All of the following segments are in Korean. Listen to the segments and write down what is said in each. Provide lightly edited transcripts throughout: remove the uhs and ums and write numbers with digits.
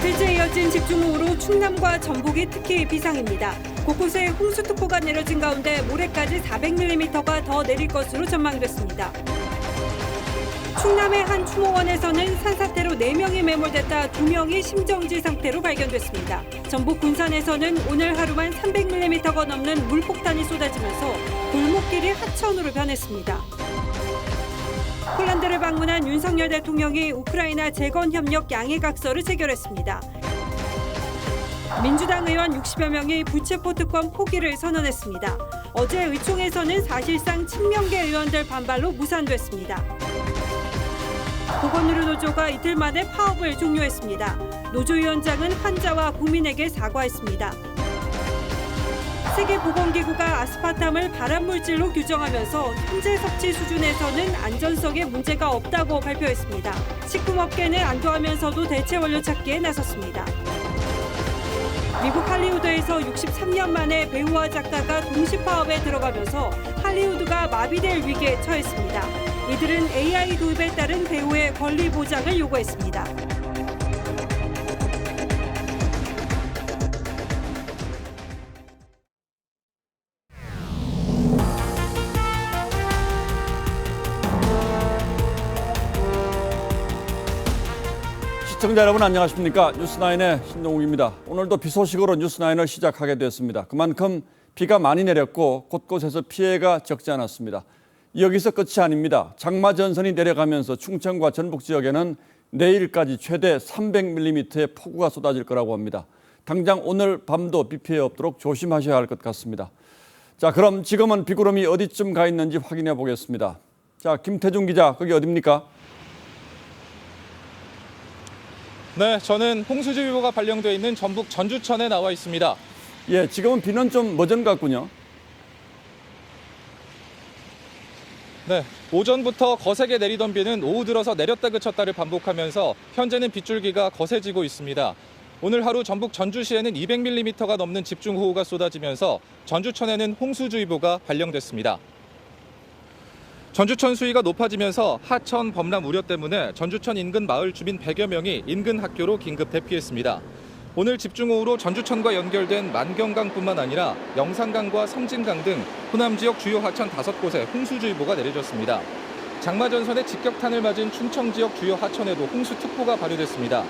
이틀째 이어진 집중호우로 충남과 전북이 특히 비상입니다. 곳곳에 홍수특보가 내려진 가운데 모레까지 400mm가 더 내릴 것으로 전망됐습니다. 충남의 한 추모원에서는 산사태로 4명이 매몰됐다 2명이 심정지 상태로 발견됐습니다. 전북 군산에서는 오늘 하루만 300mm가 넘는 물폭탄이 쏟아지면서 골목길이 하천으로 변했습니다. 폴란드를 방문한 윤석열 대통령이 우크라이나 재건협력 양해각서를 체결했습니다. 민주당 의원 60여 명이 부채포 특권 포기를 선언했습니다. 어제 의총에서는 사실상 친명계 의원들 반발로 무산됐습니다. 보건의료노조가 이틀 만에 파업을 종료했습니다. 노조위원장은 환자와 국민에게 사과했습니다. 세계보건기구가 아스파탐을 발암물질로 규정하면서 현재 섭취 수준에서는 안전성에 문제가 없다고 발표했습니다. 식품업계는 안도하면서도 대체 원료 찾기에 나섰습니다. 미국 할리우드에서 63년 만에 배우와 작가가 동시 파업에 들어가면서 할리우드가 마비될 위기에 처했습니다. 이들은 AI 도입에 따른 배우의 권리 보장을 요구했습니다. 시청자 여러분 안녕하십니까? 뉴스나인의 신동욱입니다. 오늘도 비 소식으로 뉴스나인을 시작하게 됐습니다. 그만큼 비가 많이 내렸고 곳곳에서 피해가 적지 않았습니다. 여기서 끝이 아닙니다. 장마 전선이 내려가면서 충청과 전북 지역에는 내일까지 최대 300mm의 폭우가 쏟아질 거라고 합니다. 당장 오늘 밤도 비 피해 없도록 조심하셔야 할 것 같습니다. 자, 그럼 지금은 비구름이 어디쯤 가 있는지 확인해 보겠습니다. 자, 김태중 기자, 거기 어디입니까? 네, 저는 홍수주의보가 발령되어 있는 전북 전주천에 나와 있습니다. 예, 지금은 비는 좀 머전 같군요. 네, 오전부터 거세게 내리던 비는 오후 들어서 내렸다 그쳤다를 반복하면서 현재는 빗줄기가 거세지고 있습니다. 오늘 하루 전북 전주시에는 200mm가 넘는 집중호우가 쏟아지면서 전주천에는 홍수주의보가 발령됐습니다. 전주천 수위가 높아지면서 하천 범람 우려 때문에 전주천 인근 마을 주민 100여 명이 인근 학교로 긴급 대피했습니다. 오늘 집중호우로 전주천과 연결된 만경강뿐만 아니라 영산강과 섬진강 등 호남 지역 주요 하천 5곳에 홍수주의보가 내려졌습니다. 장마 전선의 직격탄을 맞은 충청 지역 주요 하천에도 홍수특보가 발효됐습니다.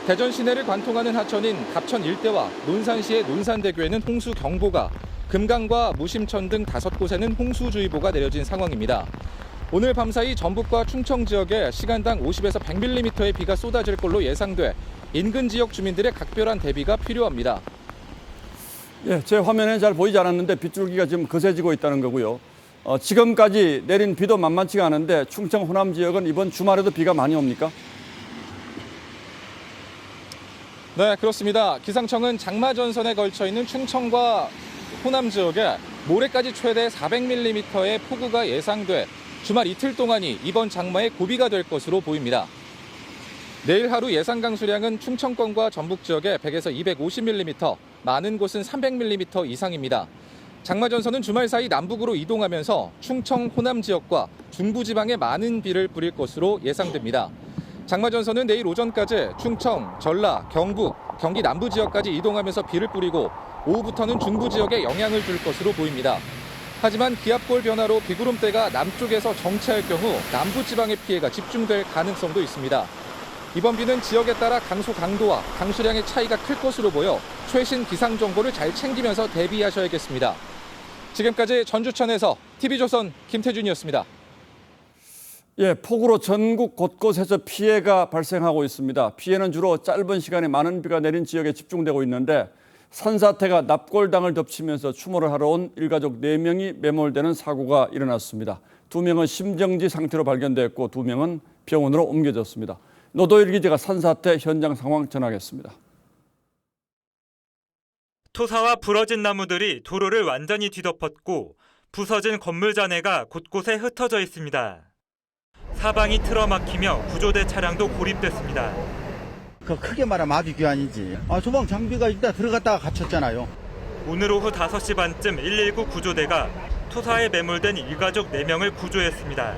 대전 시내를 관통하는 하천인 갑천 일대와 논산시의 논산대교에는 홍수경보가, 금강과 무심천 등 5곳에는 홍수주의보가 내려진 상황입니다. 오늘 밤사이 전북과 충청 지역에 시간당 50에서 100mm의 비가 쏟아질 걸로 예상돼 인근 지역 주민들의 각별한 대비가 필요합니다. 예, 제 화면에 잘 보이지 않았는데 빗줄기가 지금 거세지고 있다는 거고요. 지금까지 내린 비도 만만치가 않은데 충청 호남 지역은 이번 주말에도 비가 많이 옵니까? 네, 그렇습니다. 기상청은 장마 전선에 걸쳐 있는 충청과 호남 지역에 모레까지 최대 400mm의 폭우가 예상돼 주말 이틀 동안이 이번 장마의 고비가 될 것으로 보입니다. 내일 하루 예상 강수량은 충청권과 전북 지역에 100에서 250mm, 많은 곳은 300mm 이상입니다. 장마 전선은 주말 사이 남북으로 이동하면서 충청, 호남 지역과 중부지방에 많은 비를 뿌릴 것으로 예상됩니다. 장마 전선은 내일 오전까지 충청, 전라, 경북, 경기 남부 지역까지 이동하면서 비를 뿌리고 오후부터는 중부 지역에 영향을 줄 것으로 보입니다. 하지만 기압골 변화로 비구름대가 남쪽에서 정체할 경우 남부지방의 피해가 집중될 가능성도 있습니다. 이번 비는 지역에 따라 강수 강도와 강수량의 차이가 클 것으로 보여 최신 기상 정보를 잘 챙기면서 대비하셔야겠습니다. 지금까지 전주천에서 TV조선 김태준이었습니다. 예, 폭우로 전국 곳곳에서 피해가 발생하고 있습니다. 피해는 주로 짧은 시간에 많은 비가 내린 지역에 집중되고 있는데 산사태가 납골당을 덮치면서 추모를 하러 온 일가족 4명이 매몰되는 사고가 일어났습니다. 2명은 심정지 상태로 발견됐고 2명은 병원으로 옮겨졌습니다. 노도일 기자가 산사태 현장 상황 전하겠습니다. 토사와 부러진 나무들이 도로를 완전히 뒤덮었고 부서진 건물 잔해가 곳곳에 흩어져 있습니다. 사방이 틀어막히며 구조대 차량도 고립됐습니다. 크게 말하면 아주 귀환이지. 소방 장비가 일단 들어갔다가 갇혔잖아요. 오늘 오후 5시 반쯤 119 구조대가 토사에 매몰된 일가족 4명을 구조했습니다.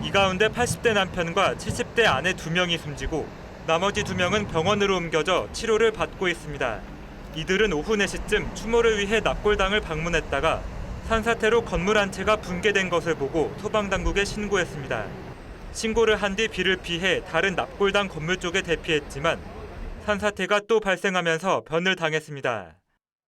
이 가운데 80대 남편과 70대 아내 2명이 숨지고 나머지 2명은 병원으로 옮겨져 치료를 받고 있습니다. 이들은 오후 4시쯤 추모를 위해 납골당을 방문했다가 산사태로 건물 한 채가 붕괴된 것을 보고 소방당국에 신고했습니다. 신고를 한 뒤 비를 피해 다른 납골당 건물 쪽에 대피했지만 산사태가 또 발생하면서 변을 당했습니다.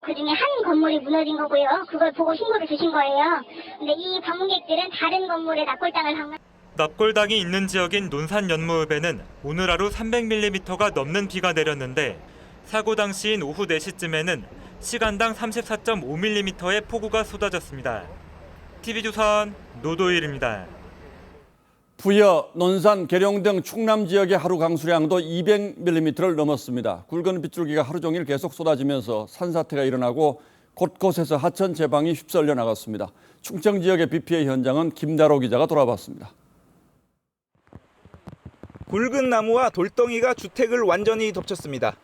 그중에 한 건물이 무너진 거고요. 그걸 보고 신고를 주신 거예요. 근데 이 방문객들은 다른 건물에 납골당을 한 거예요. 납골당이 있는 지역인 논산연무읍에는 오늘 하루 300mm가 넘는 비가 내렸는데 사고 당시인 오후 4시쯤에는 시간당 34.5mm의 폭우가 쏟아졌습니다. TV조선 노도일입니다. 부여, 논산, 계룡 등 충남 지역의 하루 강수량도 200mm를 넘었습니다. 굵은 빗줄기가 하루 종일 계속 쏟아지면서 산사태가 일어나고 곳곳에서 하천 제방이 휩쓸려 나갔습니다. 충청 지역의 비 피해 현장은 김다로 기자가 돌아봤습니다. 굵은 나무와 돌덩이가 주택을 완전히 덮쳤습니다.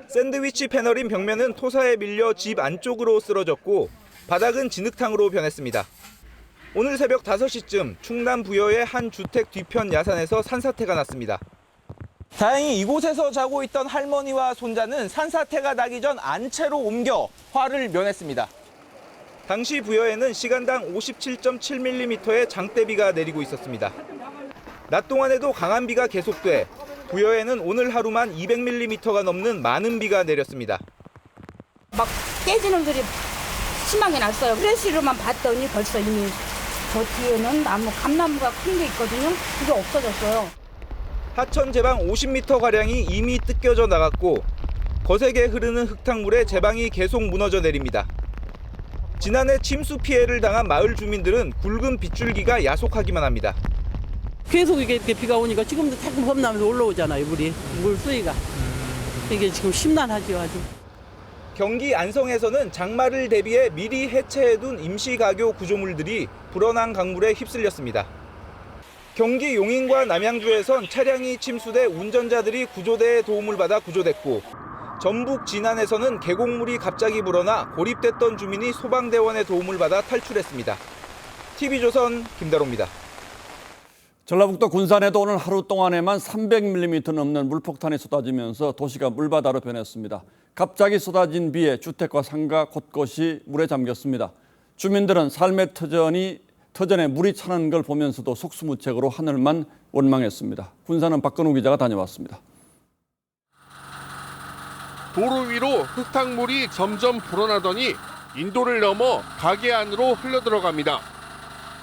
샌드위치 패널인 벽면은 토사에 밀려 집 안쪽으로 쓰러졌고 바닥은 진흙탕으로 변했습니다. 오늘 새벽 5시쯤 충남 부여의 한 주택 뒤편 야산에서 산사태가 났습니다. 다행히 이곳에서 자고 있던 할머니와 손자는 산사태가 나기 전 안채로 옮겨 화를 면했습니다. 당시 부여에는 시간당 57.7mm의 장대비가 내리고 있었습니다. 낮 동안에도 강한 비가 계속돼 부여에는 오늘 하루만 200mm가 넘는 많은 비가 내렸습니다. 막 깨지는 소리 심하게 났어요. 프레시로만 봤더니 벌써 이미 저 뒤에는 감나무가 큰 게 있거든요. 그게 없어졌어요. 하천 제방 50m가량이 이미 뜯겨져 나갔고 거세게 흐르는 흙탕물에 제방이 계속 무너져 내립니다. 지난해 침수 피해를 당한 마을 주민들은 굵은 빗줄기가 야속하기만 합니다. 계속 이렇게 비가 오니까 지금도 자꾸 범람에서 올라오잖아요, 물 수위가. 이게 지금 심란하죠, 아주. 경기 안성에서는 장마를 대비해 미리 해체해둔 임시가교 구조물들이 불어난 강물에 휩쓸렸습니다. 경기 용인과 남양주에선 차량이 침수돼 운전자들이 구조대의 도움을 받아 구조됐고 전북 진안에서는 계곡물이 갑자기 불어나 고립됐던 주민이 소방대원의 도움을 받아 탈출했습니다. TV조선 김다로입니다. 전라북도 군산에도 오늘 하루 동안에만 300mm 넘는 물폭탄이 쏟아지면서 도시가 물바다로 변했습니다. 갑자기 쏟아진 비에 주택과 상가 곳곳이 물에 잠겼습니다. 주민들은 삶의 터전에 물이 차는 걸 보면서도 속수무책으로 하늘만 원망했습니다. 군산은 박건우 기자가 다녀왔습니다. 도로 위로 흙탕물이 점점 불어나더니 인도를 넘어 가게 안으로 흘러들어갑니다.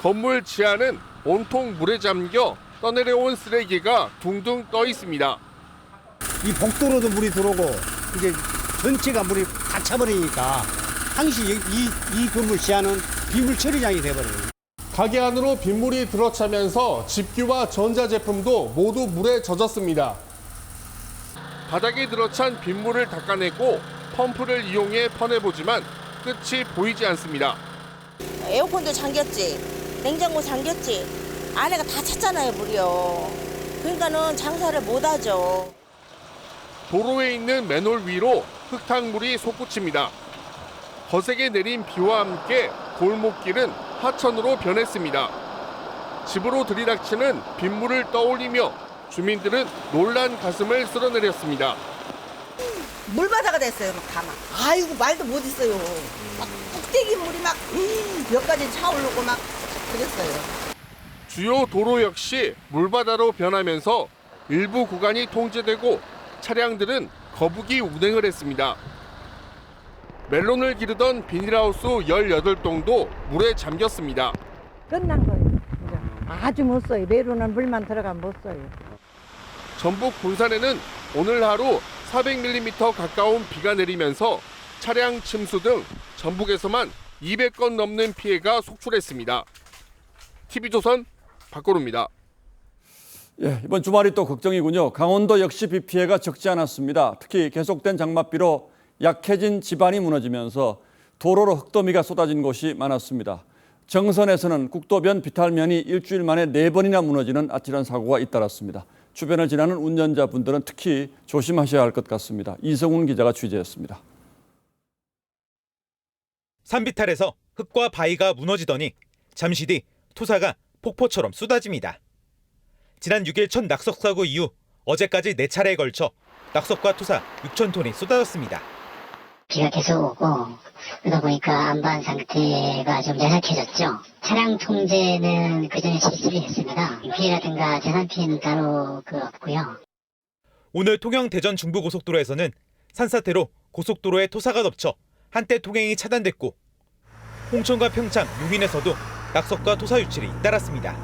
건물 지하는 온통 물에 잠겨 떠내려온 쓰레기가 둥둥 떠 있습니다. 이 복도로도 물이 들어오고 이제 전체가 물이 다 차버리니까 항시 이 건물 지하는 빗물 처리장이 돼버려요. 가게 안으로 빗물이 들어차면서 집기와 전자제품도 모두 물에 젖었습니다. 바닥에 들어찬 빗물을 닦아내고 펌프를 이용해 퍼내보지만 끝이 보이지 않습니다. 에어컨도 잠겼지. 냉장고 잠겼지. 안에가 다 찼잖아요, 물이요. 그러니까는 장사를 못 하죠. 도로에 있는 맨홀 위로 흙탕물이 솟구칩니다. 거세게 내린 비와 함께 골목길은 하천으로 변했습니다. 집으로 들이닥치는 빗물을 떠올리며 주민들은 놀란 가슴을 쓸어내렸습니다. 물바다가 됐어요, 막 다 막. 아이고, 말도 못했어요. 막 꼭대기 물이 막 몇 가지 차오르고 막 그랬어요. 주요 도로 역시 물바다로 변하면서 일부 구간이 통제되고 차량들은 거북이 운행을 했습니다. 멜론을 기르던 비닐하우스 18동도 물에 잠겼습니다. 끝난 거예요. 이제. 아주 못 써요. 내로는 물만 들어가면 못 써요. 전북 군산에는 오늘 하루 400mm 가까운 비가 내리면서 차량 침수 등 전북에서만 200건 넘는 피해가 속출했습니다. TV조선 박건우입니다. 예, 이번 주말이 또 걱정이군요. 강원도 역시 비 피해가 적지 않았습니다. 특히 계속된 장맛비로 약해진 지반이 무너지면서 도로로 흙더미가 쏟아진 곳이 많았습니다. 정선에서는 국도변 비탈면이 일주일 만에 4번이나 무너지는 아찔한 사고가 잇따랐습니다. 주변을 지나는 운전자분들은 특히 조심하셔야 할 것 같습니다. 이성훈 기자가 취재했습니다. 산비탈에서 흙과 바위가 무너지더니 잠시 뒤 토사가 폭포처럼 쏟아집니다. 지난 6일 첫 낙석 사고 이후 어제까지 4차례에 걸쳐 낙석과 토사 6천 톤이 쏟아졌습니다. 비가 계속 오고 그러다 보니까 안반 상태가 좀 연약해졌죠. 차량 통제는 그전에 실시를 했습니다. 피해라든가 재산 피해는 따로 없고요. 오늘 통영 대전 중부고속도로에서는 산사태로 고속도로에 토사가 덮쳐 한때 통행이 차단됐고 홍천과 평창, 용인에서도 낙석과 토사 유출이 잇따랐습니다.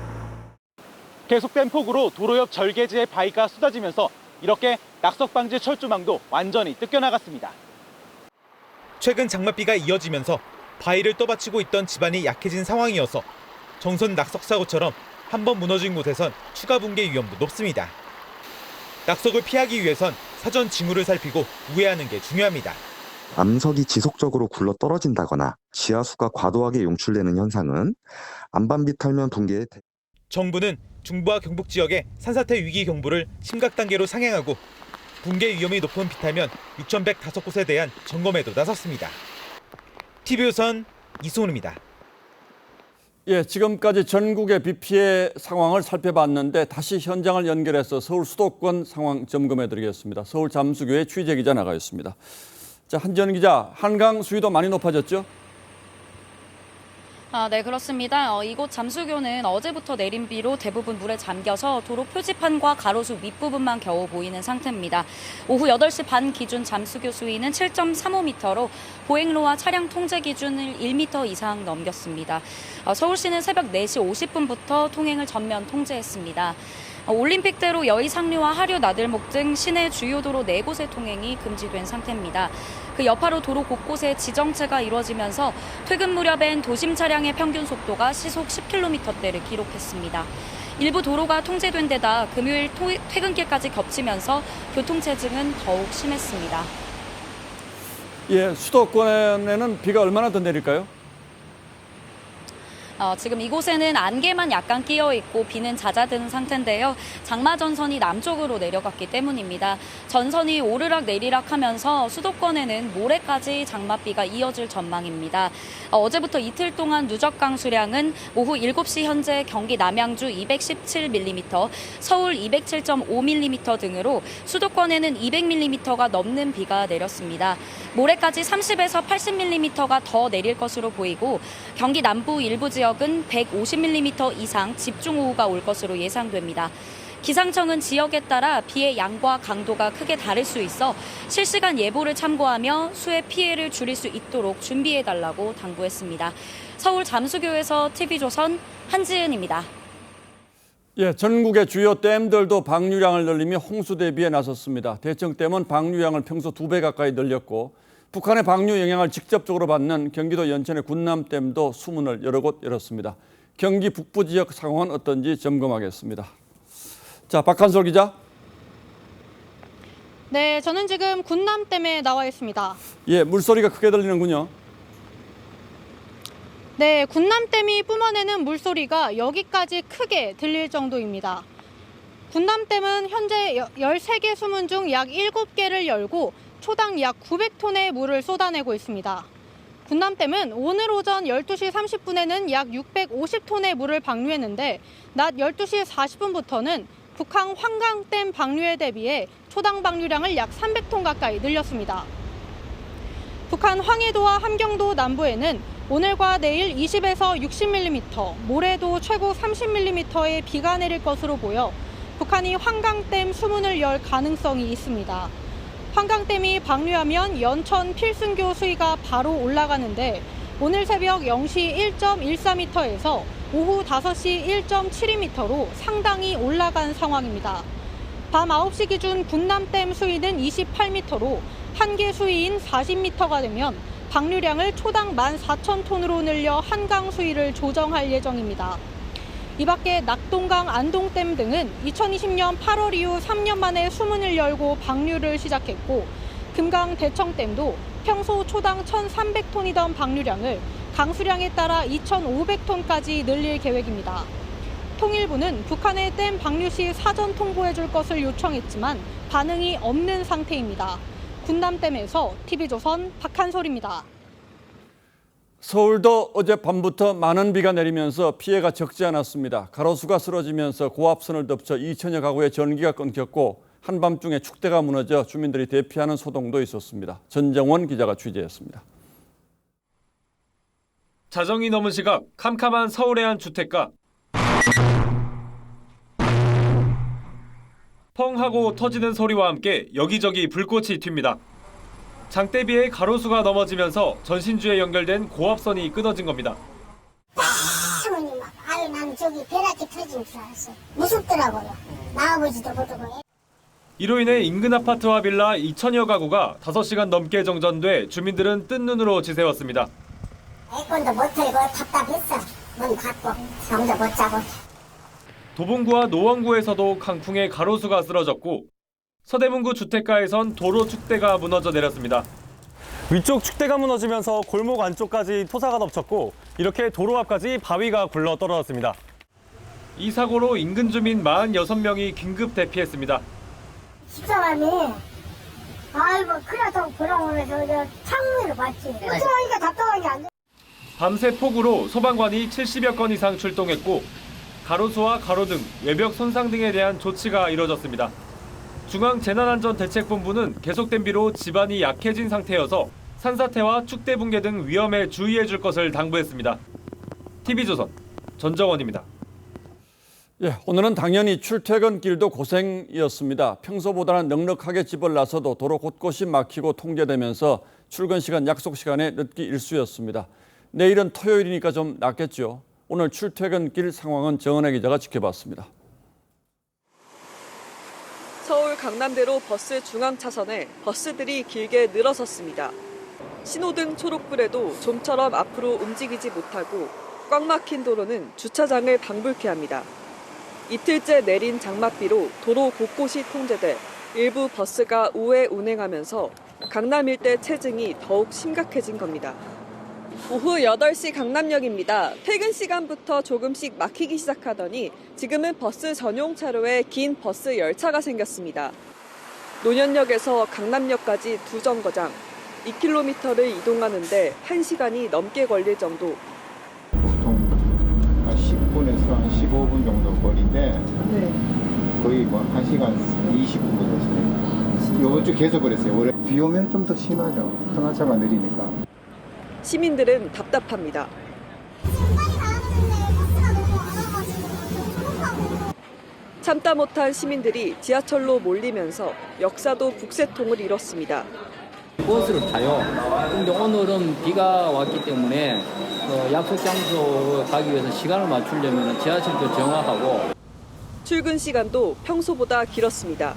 계속된 폭우로 도로 옆 절개지에 바위가 쏟아지면서 이렇게 낙석 방지 철조망도 완전히 뜯겨나갔습니다. 최근 장맛비가 이어지면서 바위를 떠받치고 있던 지반이 약해진 상황이어서 정선 낙석 사고처럼 한번 무너진 곳에선 추가 붕괴 위험도 높습니다. 낙석을 피하기 위해선 사전 징후를 살피고 우회하는 게 중요합니다. 암석이 지속적으로 굴러 떨어진다거나 지하수가 과도하게 용출되는 현상은 안반비 털면 붕괴의 정부는 중부와 경북 지역에 산사태 위기 경보를 심각 단계로 상향하고 붕괴 위험이 높은 비탈면 6,105곳에 대한 점검에도 나섰습니다. TV조선 이소은입니다. 예, 지금까지 전국의 비 피해 상황을 살펴봤는데 다시 현장을 연결해서 서울 수도권 상황 점검해드리겠습니다. 서울 잠수교의 취재 기자 나가 있습니다. 자, 한지연 기자, 한강 수위도 많이 높아졌죠? 네, 그렇습니다. 이곳 잠수교는 어제부터 내린 비로 대부분 물에 잠겨서 도로 표지판과 가로수 윗부분만 겨우 보이는 상태입니다. 오후 8시 반 기준 잠수교 수위는 7.35m로 보행로와 차량 통제 기준을 1m 이상 넘겼습니다. 서울시는 새벽 4시 50분부터 통행을 전면 통제했습니다. 올림픽대로 여의 상류와 하류 나들목 등 시내 주요 도로 4곳의 통행이 금지된 상태입니다. 그 여파로 도로 곳곳에 지정체가 이루어지면서 퇴근 무렵엔 도심 차량의 평균 속도가 시속 10km대를 기록했습니다. 일부 도로가 통제된 데다 금요일 퇴근길까지 겹치면서 교통체증은 더욱 심했습니다. 예, 수도권에는 비가 얼마나 더 내릴까요? 지금 이곳에는 안개만 약간 끼어 있고 비는 잦아드는 상태인데요. 장마 전선이 남쪽으로 내려갔기 때문입니다. 전선이 오르락 내리락 하면서 수도권에는 모레까지 장맛비가 이어질 전망입니다. 어제부터 이틀 동안 누적 강수량은 오후 7시 현재 경기 남양주 217mm, 서울 207.5mm 등으로 수도권에는 200mm가 넘는 비가 내렸습니다. 모레까지 30에서 80mm가 더 내릴 것으로 보이고 경기 남부 일부 지역은 150mm 이상 집중호우가 올 것으로 예상됩니다. 기상청은 지역에 따라 비의 양과 강도가 크게 다를 수 있어 실시간 예보를 참고하며 수해 피해를 줄일 수 있도록 준비해달라고 당부했습니다. 서울 잠수교에서 TV조선 한지은입니다. 예, 전국의 주요 댐들도 방류량을 늘리며 홍수 대비에 나섰습니다. 대청댐은 방류량을 평소 2배 가까이 늘렸고 북한의 방류 영향을 직접적으로 받는 경기도 연천의 군남댐도 수문을 여러 곳 열었습니다. 경기 북부 지역 상황은 어떤지 점검하겠습니다. 자, 박한솔 기자. 네, 저는 지금 군남댐에 나와 있습니다. 예, 물소리가 크게 들리는군요. 네, 군남댐이 뿜어내는 물소리가 여기까지 크게 들릴 정도입니다. 군남댐은 현재 13개 수문 중 약 7개를 열고 초당 약 900톤의 물을 쏟아내고 있습니다. 군남댐은 오늘 오전 12시 30분에는 약 650톤의 물을 방류했는데 낮 12시 40분부터는 북한 환강댐 방류에 대비해 초당 방류량을 약 300톤 가까이 늘렸습니다. 북한 황해도와 함경도 남부에는 오늘과 내일 20에서 60mm, 모레도 최고 30mm의 비가 내릴 것으로 보여 북한이 환강댐 수문을 열 가능성이 있습니다. 환강댐이 방류하면 연천 필승교 수위가 바로 올라가는데 오늘 새벽 0시 1.14m에서 오후 5시 1.72m로 상당히 올라간 상황입니다. 밤 9시 기준 군남댐 수위는 28m로 한계 수위인 40m가 되면 방류량을 초당 14,000톤으로 늘려 한강 수위를 조정할 예정입니다. 이 밖에 낙동강 안동댐 등은 2020년 8월 이후 3년 만에 수문을 열고 방류를 시작했고 금강 대청댐도 평소 초당 1,300톤이던 방류량을 강수량에 따라 2,500톤까지 늘릴 계획입니다. 통일부는 북한의 댐 방류 시 사전 통보해 줄 것을 요청했지만 반응이 없는 상태입니다. 군남댐에서 TV조선 박한솔입니다. 서울도 어젯밤부터 많은 비가 내리면서 피해가 적지 않았습니다. 가로수가 쓰러지면서 고압선을 덮쳐 2천여 가구의 전기가 끊겼고 한밤중에 축대가 무너져 주민들이 대피하는 소동도 있었습니다. 전정원 기자가 취재했습니다. 자정이 넘은 시각 캄캄한 서울의 한 주택가. 펑 하고 터지는 소리와 함께 여기저기 불꽃이 튑니다. 장대비의 가로수가 넘어지면서 전신주에 연결된 고압선이 끊어진 겁니다. 아유, 난 저기 벼락이 터진 줄 알았어요. 무섭더라고요. 나와보지도 못하고. 이로 인해 인근 아파트와 빌라 2천여 가구가 5시간 넘게 정전돼 주민들은 뜬 눈으로 지새웠습니다. 에어컨도 못 틀고 답답했어. 문 닫고 잠도 못 자고. 도봉구와 노원구에서도 강풍에 가로수가 쓰러졌고 서대문구 주택가에선 도로 축대가 무너져 내렸습니다. 위쪽 축대가 무너지면서 골목 안쪽까지 토사가 덮쳤고 이렇게 도로 앞까지 바위가 굴러 떨어졌습니다. 이 사고로 인근 주민 46명이 긴급 대피했습니다. 집사람이 아이고 그래도 돌아오면서 창문으로 봤지. 그러니까 답답한 게 안 돼. 밤새 폭우로 소방관이 70여 건 이상 출동했고 가로수와 가로등, 외벽 손상 등에 대한 조치가 이뤄졌습니다. 중앙재난안전대책본부는 계속된 비로 지반이 약해진 상태여서 산사태와 축대 붕괴 등 위험에 주의해 줄 것을 당부했습니다. TV조선 전정원입니다. 예, 오늘은 당연히 출퇴근길도 고생이었습니다. 평소보다는 넉넉하게 집을 나서도 도로 곳곳이 막히고 통제되면서 출근 시간, 약속 시간에 늦기 일쑤였습니다. 내일은 토요일이니까 좀 낫겠죠. 오늘 출퇴근길 상황은 정은혜 기자가 지켜봤습니다. 서울 강남대로 버스 중앙 차선에 버스들이 길게 늘어섰습니다. 신호등 초록불에도 좀처럼 앞으로 움직이지 못하고 꽉 막힌 도로는 주차장을 방불케 합니다. 이틀째 내린 장맛비로 도로 곳곳이 통제돼 일부 버스가 우회 운행하면서 강남 일대 체증이 더욱 심각해진 겁니다. 오후 8시 강남역입니다. 퇴근 시간부터 조금씩 막히기 시작하더니 지금은 버스 전용 차로에 긴 버스 열차가 생겼습니다. 논현역에서 강남역까지 2정거장, 2km를 이동하는데 1시간이 넘게 걸릴 정도. 보통 한 10분에서 한 15분 정도 거리인데 거의 뭐 1시간 20분 됐어요. 이번 주 계속 그랬어요. 올해 비 오면 좀 더 심하죠. 승하차가 느리니까. 시민들은 답답합니다. 참다 못한 시민들이 지하철로 몰리면서 역사도 북새통을 이뤘습니다. 버스를 타요. 근데 오늘은 비가 왔기 때문에 약속 장소 가기 위해서 시간을 맞추려면 지하철도 정확하고 출근 시간도 평소보다 길었습니다.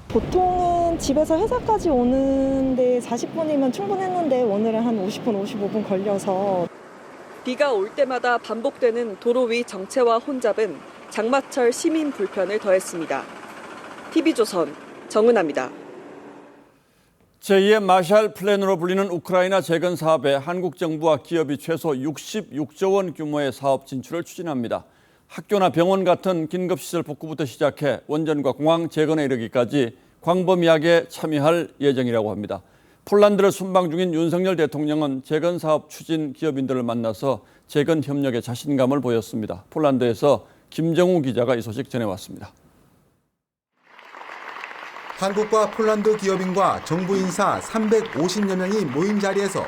보통은 집에서 회사까지 오는데 40분이면 충분했는데 오늘은 한 50분, 55분 걸려서. 비가 올 때마다 반복되는 도로 위 정체와 혼잡은 장마철 시민 불편을 더했습니다. TV조선 정은아입니다. 제2의 마샬 플랜으로 불리는 우크라이나 재건 사업에 한국 정부와 기업이 최소 66조 원 규모의 사업 진출을 추진합니다. 학교나 병원 같은 긴급시설 복구부터 시작해 원전과 공항 재건에 이르기까지 광범위하게 참여할 예정이라고 합니다. 폴란드를 순방 중인 윤석열 대통령은 재건 사업 추진 기업인들을 만나서 재건 협력에 자신감을 보였습니다. 폴란드에서 김정우 기자가 이 소식 전해왔습니다. 한국과 폴란드 기업인과 정부 인사 350여 명이 모인 자리에서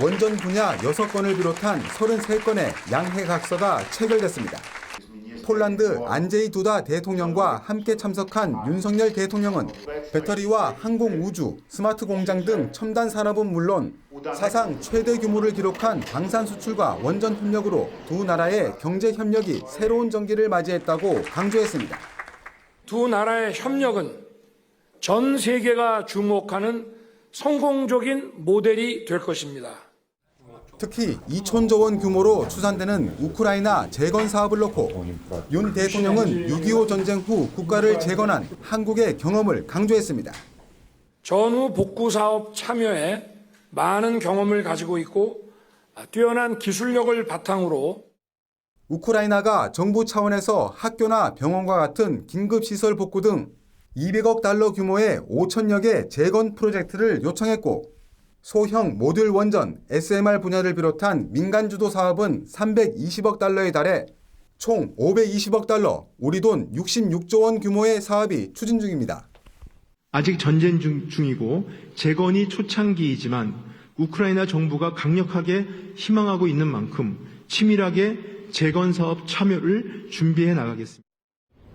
원전 분야 6건을 비롯한 33건의 양해각서가 체결됐습니다. 폴란드 안제이 두다 대통령과 함께 참석한 윤석열 대통령은 배터리와 항공우주, 스마트 공장 등 첨단 산업은 물론 사상 최대 규모를 기록한 방산 수출과 원전 협력으로 두 나라의 경제 협력이 새로운 전기를 맞이했다고 강조했습니다. 두 나라의 협력은 전 세계가 주목하는 성공적인 모델이 될 것입니다. 특히 2천조 원 규모로 추산되는 우크라이나 재건 사업을 놓고 윤 대통령은 6.25 전쟁 후 국가를 재건한 한국의 경험을 강조했습니다. 전후 복구 사업 참여에 많은 경험을 가지고 있고 뛰어난 기술력을 바탕으로 우크라이나가 정부 차원에서 학교나 병원과 같은 긴급시설 복구 등 200억 달러 규모의 5천여 개 재건 프로젝트를 요청했고 소형 모듈 원전 SMR 분야를 비롯한 민간 주도 사업은 320억 달러에 달해 총 520억 달러, 우리 돈 66조 원 규모의 사업이 추진 중입니다. 아직 전쟁 중이고 재건이 초창기이지만 우크라이나 정부가 강력하게 희망하고 있는 만큼 치밀하게 재건 사업 참여를 준비해 나가겠습니다.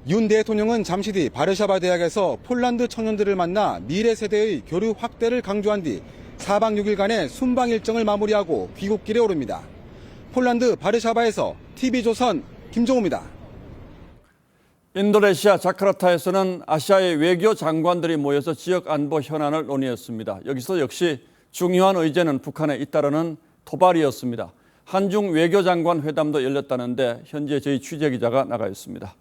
윤 대통령은 잠시 뒤 바르샤바 대학에서 폴란드 청년들을 만나 미래 세대의 교류 확대를 강조한 뒤 4박 6일간의 순방 일정을 마무리하고 귀국길에 오릅니다. 폴란드 바르샤바에서 TV조선 김종우입니다. 인도네시아 자카르타에서는 아시아의 외교 장관들이 모여서 지역 안보 현안을 논의했습니다. 여기서 역시 중요한 의제는 북한에 잇따르는 도발이었습니다. 한중 외교장관 회담도 열렸다는데 현재 저희 취재기자가 나가 있습니다.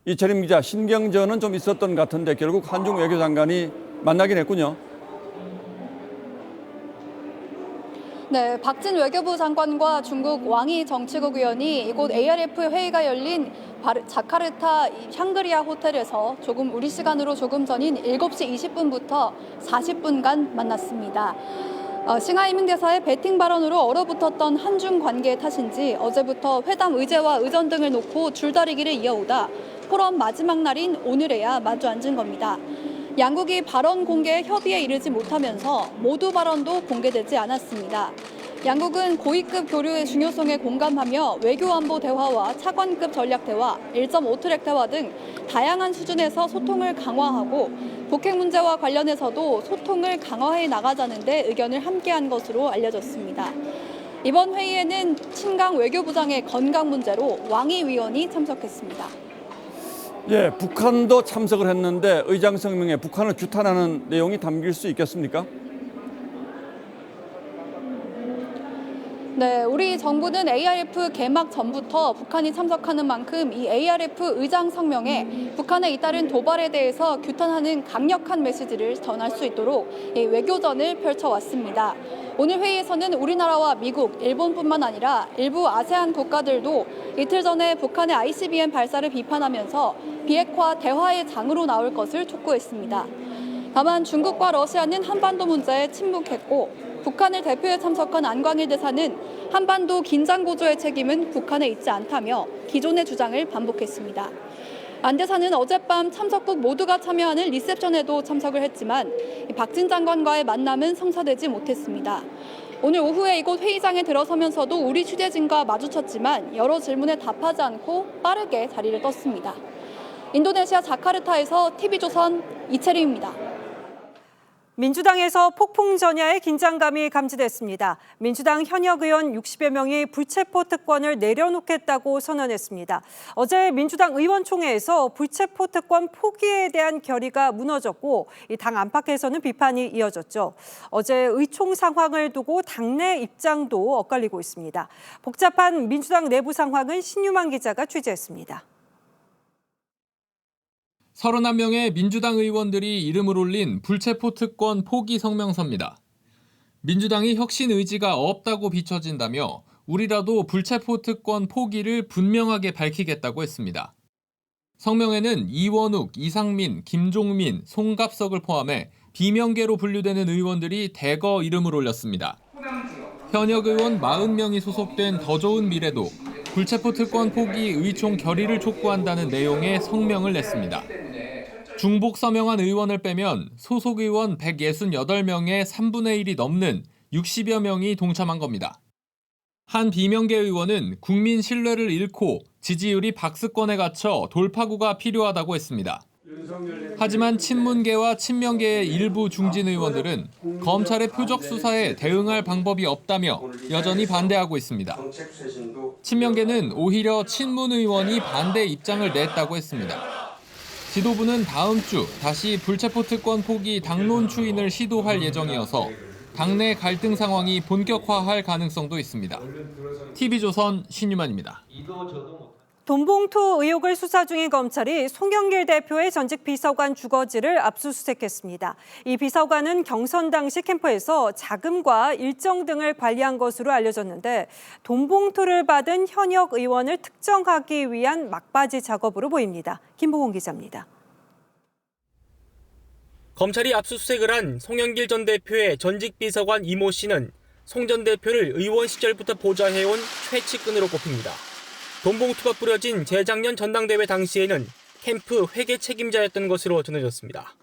이철임 기자, 신경전은 좀 있었던 것 같은데 결국 한중 외교장관이 만나긴 했군요. 네, 박진 외교부 장관과 중국 왕이 정치국 의원이 이곳 ARF 회의가 열린 자카르타 샹그리아 호텔에서 우리 시간으로 조금 전인 7시 20분부터 40분간 만났습니다. 싱하이밍 대사의 배팅 발언으로 얼어붙었던 한중 관계의 탓인지 어제부터 회담 의제와 의전 등을 놓고 줄다리기를 이어오다 포럼 마지막 날인 오늘에야 마주 앉은 겁니다. 양국이 발언 공개에 협의에 이르지 못하면서 모두 발언도 공개되지 않았습니다. 양국은 고위급 교류의 중요성에 공감하며 외교안보 대화와 차관급 전략 대화, 1.5트랙 대화 등 다양한 수준에서 소통을 강화하고 북핵 문제와 관련해서도 소통을 강화해 나가자는 데 의견을 함께한 것으로 알려졌습니다. 이번 회의에는 친강 외교부장의 건강 문제로 왕이 위원이 참석했습니다. 예, 북한도 참석을 했는데 의장 성명에 북한을 규탄하는 내용이 담길 수 있겠습니까? 네, 우리 정부는 ARF 개막 전부터 북한이 참석하는 만큼 이 ARF 의장 성명에 북한에 잇따른 도발에 대해서 규탄하는 강력한 메시지를 전할 수 있도록 외교전을 펼쳐왔습니다. 오늘 회의에서는 우리나라와 미국, 일본뿐만 아니라 일부 아세안 국가들도 이틀 전에 북한의 ICBM 발사를 비판하면서 비핵화 대화의 장으로 나올 것을 촉구했습니다. 다만 중국과 러시아는 한반도 문제에 침묵했고 북한을 대표해 참석한 안광일 대사는 한반도 긴장 고조의 책임은 북한에 있지 않다며 기존의 주장을 반복했습니다. 안 대사는 어젯밤 참석국 모두가 참여하는 리셉션에도 참석을 했지만 박진 장관과의 만남은 성사되지 못했습니다. 오늘 오후에 이곳 회의장에 들어서면서도 우리 취재진과 마주쳤지만 여러 질문에 답하지 않고 빠르게 자리를 떴습니다. 인도네시아 자카르타에서 TV조선 이채림입니다. 민주당에서 폭풍 전야의 긴장감이 감지됐습니다. 민주당 현역 의원 60여 명이 불체포 특권을 내려놓겠다고 선언했습니다. 어제 민주당 의원총회에서 불체포 특권 포기에 대한 결의가 무너졌고 당 안팎에서는 비판이 이어졌죠. 어제 의총 상황을 두고 당내 입장도 엇갈리고 있습니다. 복잡한 민주당 내부 상황은 신유만 기자가 취재했습니다. 31명의 민주당 의원들이 이름을 올린 불체포 특권 포기 성명서입니다. 민주당이 혁신 의지가 없다고 비춰진다며 우리라도 불체포 특권 포기를 분명하게 밝히겠다고 했습니다. 성명에는 이원욱, 이상민, 김종민, 송갑석을 포함해 비명계로 분류되는 의원들이 대거 이름을 올렸습니다. 현역 의원 40명이 소속된 더 좋은 미래도 불체포 특권 포기 의총 결의를 촉구한다는 내용의 성명을 냈습니다. 중복 서명한 의원을 빼면 소속 의원 168명의 3분의 1이 넘는 60여 명이 동참한 겁니다. 한 비명계 의원은 국민 신뢰를 잃고 지지율이 박스권에 갇혀 돌파구가 필요하다고 했습니다. 하지만 친문계와 친명계의 일부 중진 의원들은 검찰의 표적 수사에 대응할 방법이 없다며 여전히 반대하고 있습니다. 친명계는 오히려 친문 의원이 반대 입장을 냈다고 했습니다. 지도부는 다음 주 다시 불체포 특권 포기 당론 추인을 시도할 예정이어서 당내 갈등 상황이 본격화할 가능성도 있습니다. TV조선 신유만입니다. 돈봉투 의혹을 수사 중인 검찰이 송영길 대표의 전직 비서관 주거지를 압수수색했습니다. 이 비서관은 경선 당시 캠프에서 자금과 일정 등을 관리한 것으로 알려졌는데 돈봉투를 받은 현역 의원을 특정하기 위한 막바지 작업으로 보입니다. 김보공 기자입니다. 검찰이 압수수색을 한 송영길 전 대표의 전직 비서관 이모 씨는 송 전 대표를 의원 시절부터 보좌해온 최측근으로 꼽힙니다. 돈봉투가 뿌려진 재작년 전당대회 당시에는 캠프 회계 책임자였던 것으로 전해졌습니다.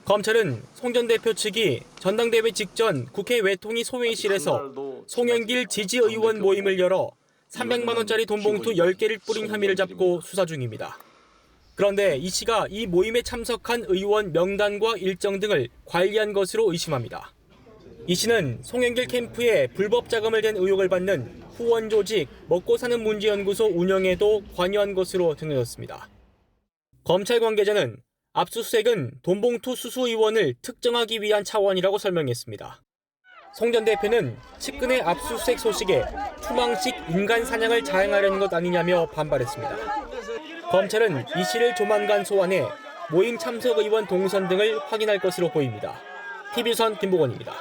검찰은 송 전 대표 측이 전당대회 직전 국회 외통위 소회의실에서 송영길 지지의원 모임을 열어 300만 원짜리 돈봉투 10개를 뿌린 혐의를 잡고 수사 중입니다. 그런데 이 씨가 이 모임에 참석한 의원 명단과 일정 등을 관리한 것으로 의심합니다. 이 씨는 송영길 캠프에 불법 자금을 댄 의혹을 받는 후원 조직 먹고사는문제연구소 운영에도 관여한 것으로 드러났습니다. 검찰 관계자는 압수수색은 돈봉투 수수 의원을 특정하기 위한 차원이라고 설명했습니다. 송 전 대표는 측근의 압수수색 소식에 추망식 인간 사냥을 자행하려는 것 아니냐며 반발했습니다. 검찰은 이 씨를 조만간 소환해 모임 참석 의원 동선 등을 확인할 것으로 보입니다. TV조선 김보건입니다.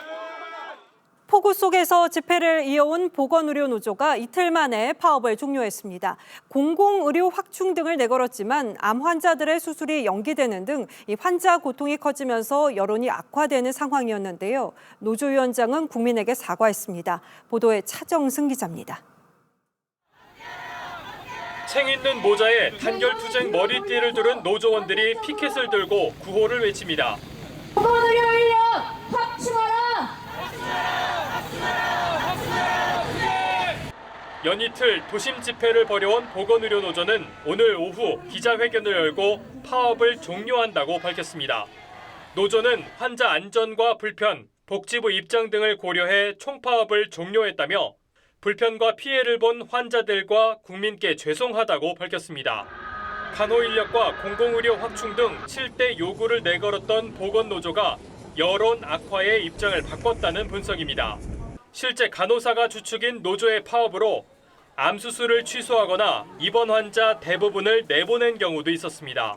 폭우 속에서 집회를 이어온 보건의료노조가 이틀 만에 파업을 종료했습니다. 공공의료 확충 등을 내걸었지만 암 환자들의 수술이 연기되는 등 이 환자 고통이 커지면서 여론이 악화되는 상황이었는데요. 노조위원장은 국민에게 사과했습니다. 보도에 차정승 기자입니다. 챙 있는 모자에 단결투쟁 머리띠를 두른 노조원들이 피켓을 들고 구호를 외칩니다. 보건의료 인력 확충하라! 연이틀 도심 집회를 벌여온 보건의료노조는 오늘 오후 기자회견을 열고 파업을 종료한다고 밝혔습니다. 노조는 환자 안전과 불편, 복지부 입장 등을 고려해 총파업을 종료했다며 불편과 피해를 본 환자들과 국민께 죄송하다고 밝혔습니다. 간호인력과 공공의료 확충 등 7대 요구를 내걸었던 보건노조가 여론 악화의 입장을 바꿨다는 분석입니다. 실제 간호사가 주축인 노조의 파업으로 암 수술을 취소하거나 입원 환자 대부분을 내보낸 경우도 있었습니다.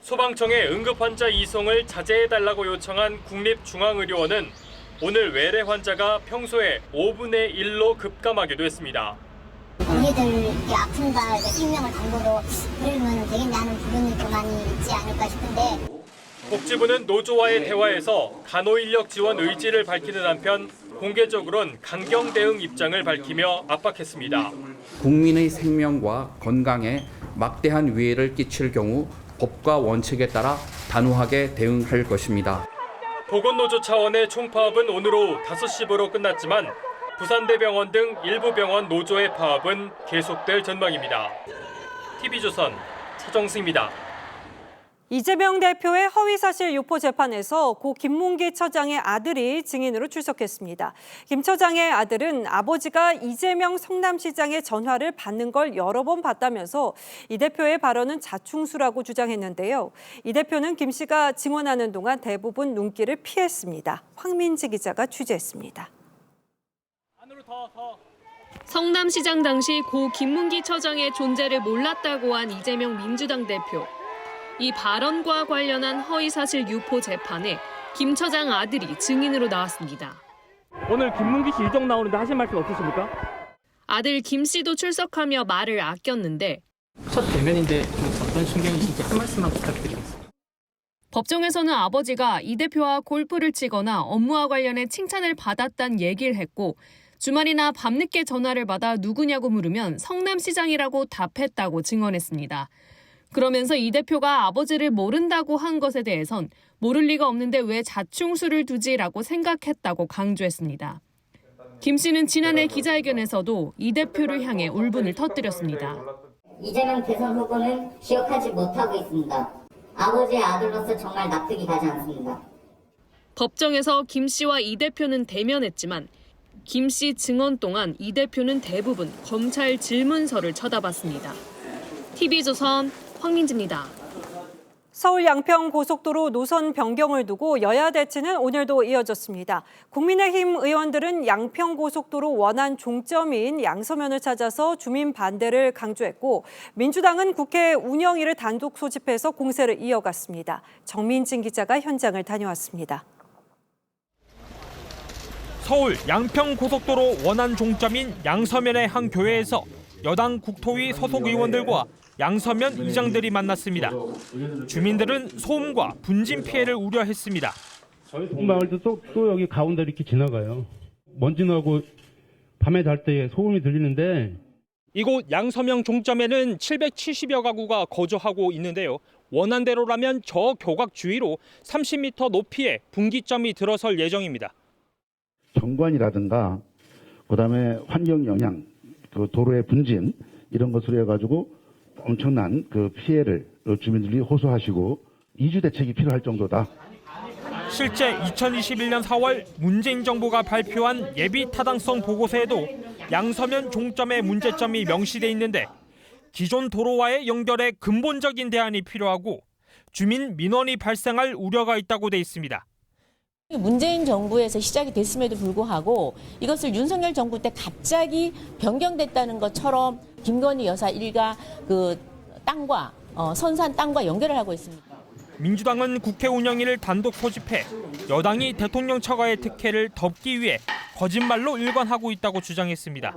소방청에 응급환자 이송을 자제해달라고 요청한 국립중앙의료원은 오늘 외래 환자가 평소에 5분의 1로 급감하기도 했습니다. 우리들 아픈가 생명을 담보로 그러면 되겠냐는 부분이 좀 많이 있지 않을까 싶은데 복지부는 노조와의 대화에서 간호인력 지원 의지를 밝히는 한편 공개적으로는 강경 대응 입장을 밝히며 압박했습니다. 국민의 생명과 건강에 막대한 위해를 끼칠 경우 법과 원칙에 따라 단호하게 대응할 것입니다. 보건노조 차원의 총파업은 오늘 오후 5시부로 끝났지만 부산대병원 등 일부 병원 노조의 파업은 계속될 전망입니다. TV조선 차정승입니다. 이재명 대표의 허위사실 유포 재판에서 고 김문기 처장의 아들이 증인으로 출석했습니다. 김 처장의 아들은 아버지가 이재명 성남시장의 전화를 받는 걸 여러 번 봤다면서 이 대표의 발언은 자충수라고 주장했는데요. 이 대표는 김 씨가 증언하는 동안 대부분 눈길을 피했습니다. 황민지 기자가 취재했습니다. 성남시장 당시 고 김문기 처장의 존재를 몰랐다고 한 이재명 민주당 대표. 이 발언과 관련한 허위사실 유포 재판에 김 처장 아들이 증인으로 나왔습니다. 오늘 김문기 씨 일정 나오는데 하실 말씀 없으십니까? 아들 김 씨도 출석하며 말을 아꼈는데 첫 대면인데 어떤 심경이신지 한 말씀만 부탁드리겠습니다. 법정에서는 아버지가 이 대표와 골프를 치거나 업무와 관련해 칭찬을 받았다는 얘기를 했고 주말이나 밤늦게 전화를 받아 누구냐고 물으면 성남시장이라고 답했다고 증언했습니다. 그러면서 이 대표가 아버지를 모른다고 한 것에 대해선 모를 리가 없는데 왜 자충수를 두지라고 생각했다고 강조했습니다. 김 씨는 지난해 기자회견에서도 이 대표를 향해 울분을 터뜨렸습니다. 이재명 대선 후보는 기억하지 못하고 있습니다. 아버지의 아들로서 정말 납득이 가지 않습니다. 법정에서 김 씨와 이 대표는 대면했지만 김 씨 증언 동안 이 대표는 대부분 검찰 질문서를 쳐다봤습니다. TV조선 황민지입니다. 서울 양평 고속도로 노선 변경을 두고 여야 대치는 오늘도 이어졌습니다. 국민의힘 의원들은 양평 고속도로 원안 종점인 양서면을 찾아서 주민 반대를 강조했고 민주당은 국회 운영위를 단독 소집해서 공세를 이어갔습니다. 정민진 기자가 현장을 다녀왔습니다. 서울 양평 고속도로 원안 종점인 양서면의 한 교회에서 여당 국토위 소속 의원들과 양서면 의장들이 만났습니다. 주민들은 소음과 분진 피해를 우려했습니다. 저희 동마을도 또 여기 가운데 이렇게 지나가요. 먼지 나고 밤에 잘 때 소음이 들리는데 이곳 양서면 종점에는 770여 가구가 거주하고 있는데요. 원안대로라면 저 교각 주위로 30m 높이의 분기점이 들어설 예정입니다. 정관이라든가 그다음에 환경 영향, 그 도로의 분진 이런 것으로 해가지고 엄청난 그 피해를 주민들이 호소하시고 이주 대책이 필요할 정도다. 실제 2021년 4월 문재인 정부가 발표한 예비 타당성 보고서에도 양서면 종점의 문제점이 명시돼 있는데 기존 도로와의 연결에 근본적인 대안이 필요하고 주민 민원이 발생할 우려가 있다고 돼 있습니다. 문재인 정부에서 시작이 됐음에도 불구하고 이것을 윤석열 정부 때 갑자기 변경됐다는 것처럼 김건희 여사 일가 그 땅과 선산 땅과 연결을 하고 있습니다. 민주당은 국회 운영위를 단독 소집해 여당이 대통령 처가의 특혜를 덮기 위해 거짓말로 일관하고 있다고 주장했습니다.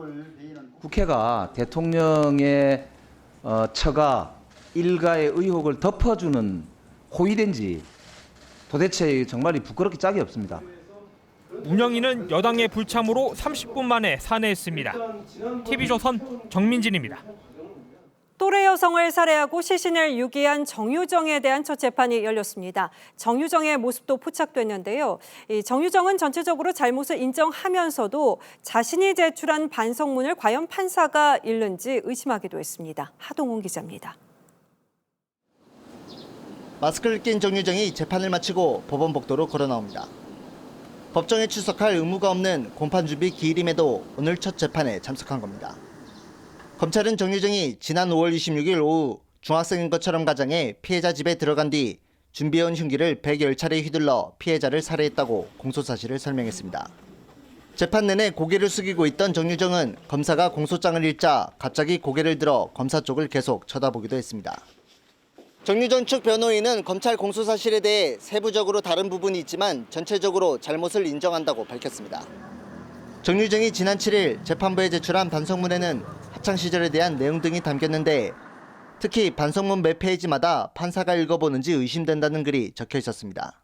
국회가 대통령의 처가 일가의 의혹을 덮어주는 호위된지 도대체 정말 부끄럽기 짝이 없습니다. 운영위는 여당의 불참으로 30분 만에 산회했습니다. TV조선 정민진입니다. 또래 여성을 살해하고 시신을 유기한 정유정에 대한 첫 재판이 열렸습니다. 정유정의 모습도 포착됐는데요. 정유정은 전체적으로 잘못을 인정하면서도 자신이 제출한 반성문을 과연 판사가 읽는지 의심하기도 했습니다. 하동훈 기자입니다. 마스크를 낀 정유정이 재판을 마치고 법원 복도로 걸어 나옵니다. 법정에 출석할 의무가 없는 공판준비 기일임에도 오늘 첫 재판에 참석한 겁니다. 검찰은 정유정이 지난 5월 26일 오후 중학생인 것처럼 가장해 피해자 집에 들어간 뒤 준비해온 흉기를 100여 차례 휘둘러 피해자를 살해했다고 공소사실을 설명했습니다. 재판 내내 고개를 숙이고 있던 정유정은 검사가 공소장을 읽자 갑자기 고개를 들어 검사 쪽을 계속 쳐다보기도 했습니다. 정유정 측 변호인은 검찰 공소사실에 대해 세부적으로 다른 부분이 있지만 전체적으로 잘못을 인정한다고 밝혔습니다. 정유정이 지난 7일 재판부에 제출한 반성문에는 학창시절에 대한 내용 등이 담겼는데 특히 반성문 몇 페이지마다 판사가 읽어보는지 의심된다는 글이 적혀 있었습니다.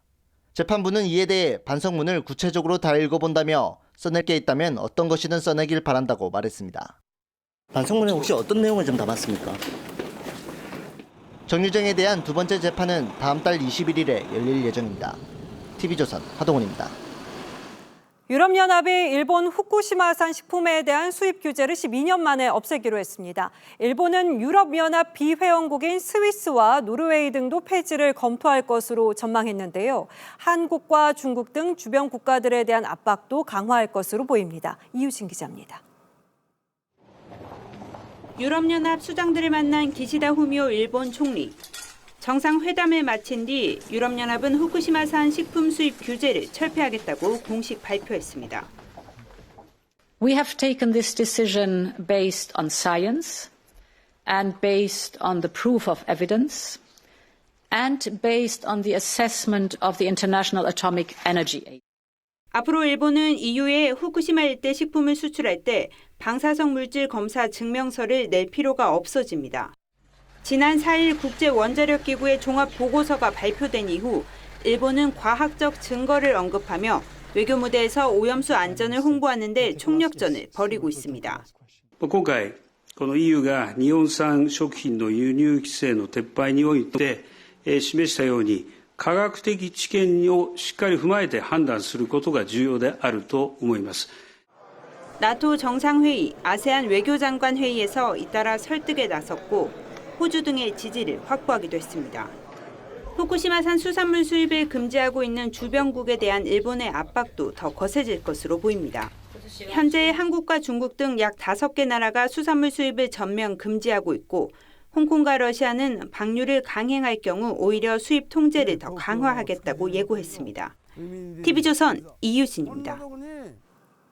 재판부는 이에 대해 반성문을 구체적으로 다 읽어본다며 써낼 게 있다면 어떤 것이든 써내길 바란다고 말했습니다. 반성문에 혹시 어떤 내용을 좀 담았습니까? 정유정에 대한 두 번째 재판은 다음 달 21일에 열릴 예정입니다. TV조선 하동훈입니다. 유럽연합이 일본 후쿠시마산 식품에 대한 수입 규제를 12년 만에 없애기로 했습니다. 일본은 유럽연합 비회원국인 스위스와 노르웨이 등도 폐지를 검토할 것으로 전망했는데요. 한국과 중국 등 주변 국가들에 대한 압박도 강화할 것으로 보입니다. 이유진 기자입니다. 유럽연합 수장들을 만난 기시다 후미오 일본 총리. 정상회담을 마친 뒤 유럽연합은 후쿠시마산 식품 수입 규제를 철폐하겠다고 공식 발표했습니다. We have taken this decision based on science and based on the proof of evidence and based on the assessment of the International Atomic Energy Agency. 앞으로 일본은 EU에 후쿠시마 일대 식품을 수출할 때 방사성 물질 검사 증명서를 낼 필요가 없어집니다. 지난 4일 국제원자력기구의 종합보고서가 발표된 이후 일본은 과학적 증거를 언급하며 외교 무대에서 오염수 안전을 홍보하는 데 총력전을 벌이고 있습니다. 今回この EU가日本産食品の輸入規制の撤廃において示したように科学的知見をしっかり踏まえて判断することが重要であると思います。 나토 정상회의, 아세안 외교장관 회의에서 잇따라 설득에 나섰고 호주 등의 지지를 확보하기도 했습니다. 후쿠시마산 수산물 수입을 금지하고 있는 주변국에 대한 일본의 압박도 더 거세질 것으로 보입니다. 현재 한국과 중국 등 약 5개 나라가 수산물 수입을 전면 금지하고 있고 홍콩과 러시아는 방류를 강행할 경우 오히려 수입 통제를 더 강화하겠다고 예고했습니다. TV조선 이유진입니다.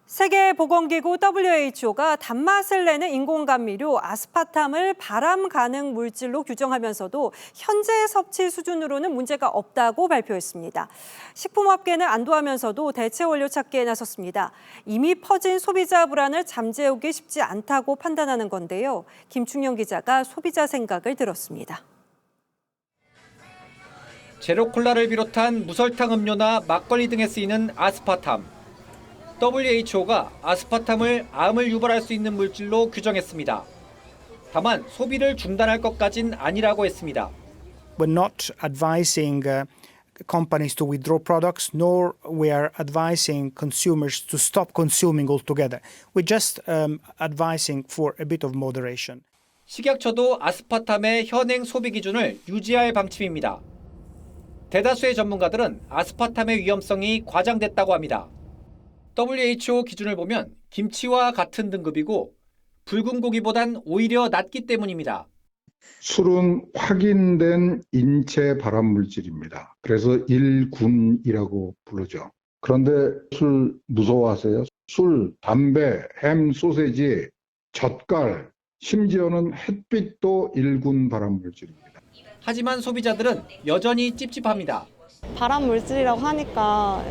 세계보건기구 WHO가 단맛을 내는 인공감미료 아스파탐을 발암 가능 물질로 규정하면서도 현재 섭취 수준으로는 문제가 없다고 발표했습니다. 식품업계는 안도하면서도 대체 원료 찾기에 나섰습니다. 이미 퍼진 소비자 불안을 잠재우기 쉽지 않다고 판단하는 건데요. 김충영 기자가 소비자 생각을 들었습니다. 제로콜라를 비롯한 무설탕 음료나 막걸리 등에 쓰이는 아스파탐. WHO가 아스파탐을 암을 유발할 수 있는 물질로 규정했습니다. 다만 소비를 중단할 것까진 아니라고 했습니다. we're not advising companies to withdraw products, nor we are advising consumers to stop consuming altogether. We're just advising for a bit of moderation. 식약처도 아스파탐의 현행 소비 기준을 유지할 방침입니다. 대다수의 전문가들은 아스파탐의 위험성이 과장됐다고 합니다. WHO 기준을 보면 김치와 같은 등급이고 붉은 고기보단 오히려 낮기 때문입니다. 술은 확인된 인체 발암물질입니다. 그래서 1군이라고 부르죠. 그런데 술 무서워하세요? 술, 담배, 햄, 소세지, 젓갈, 심지어는 햇빛도 1군 발암물질입니다. 하지만 소비자들은 여전히 찝찝합니다. 발암 물질이라고 하니까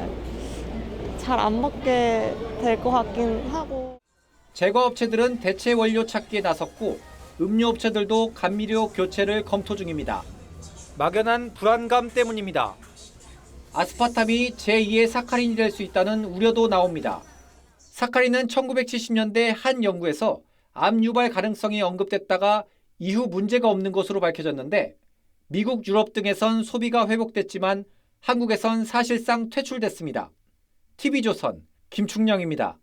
잘 안 먹게 될 것 같긴 하고. 제과업체들은 대체 원료 찾기에 나섰고 음료업체들도 감미료 교체를 검토 중입니다. 막연한 불안감 때문입니다. 아스파탐이 제2의 사카린이 될 수 있다는 우려도 나옵니다. 사카린은 1970년대 한 연구에서 암 유발 가능성이 언급됐다가 이후 문제가 없는 것으로 밝혀졌는데 미국, 유럽 등에선 소비가 회복됐지만 한국에선 사실상 퇴출됐습니다. TV조선 김충령입니다.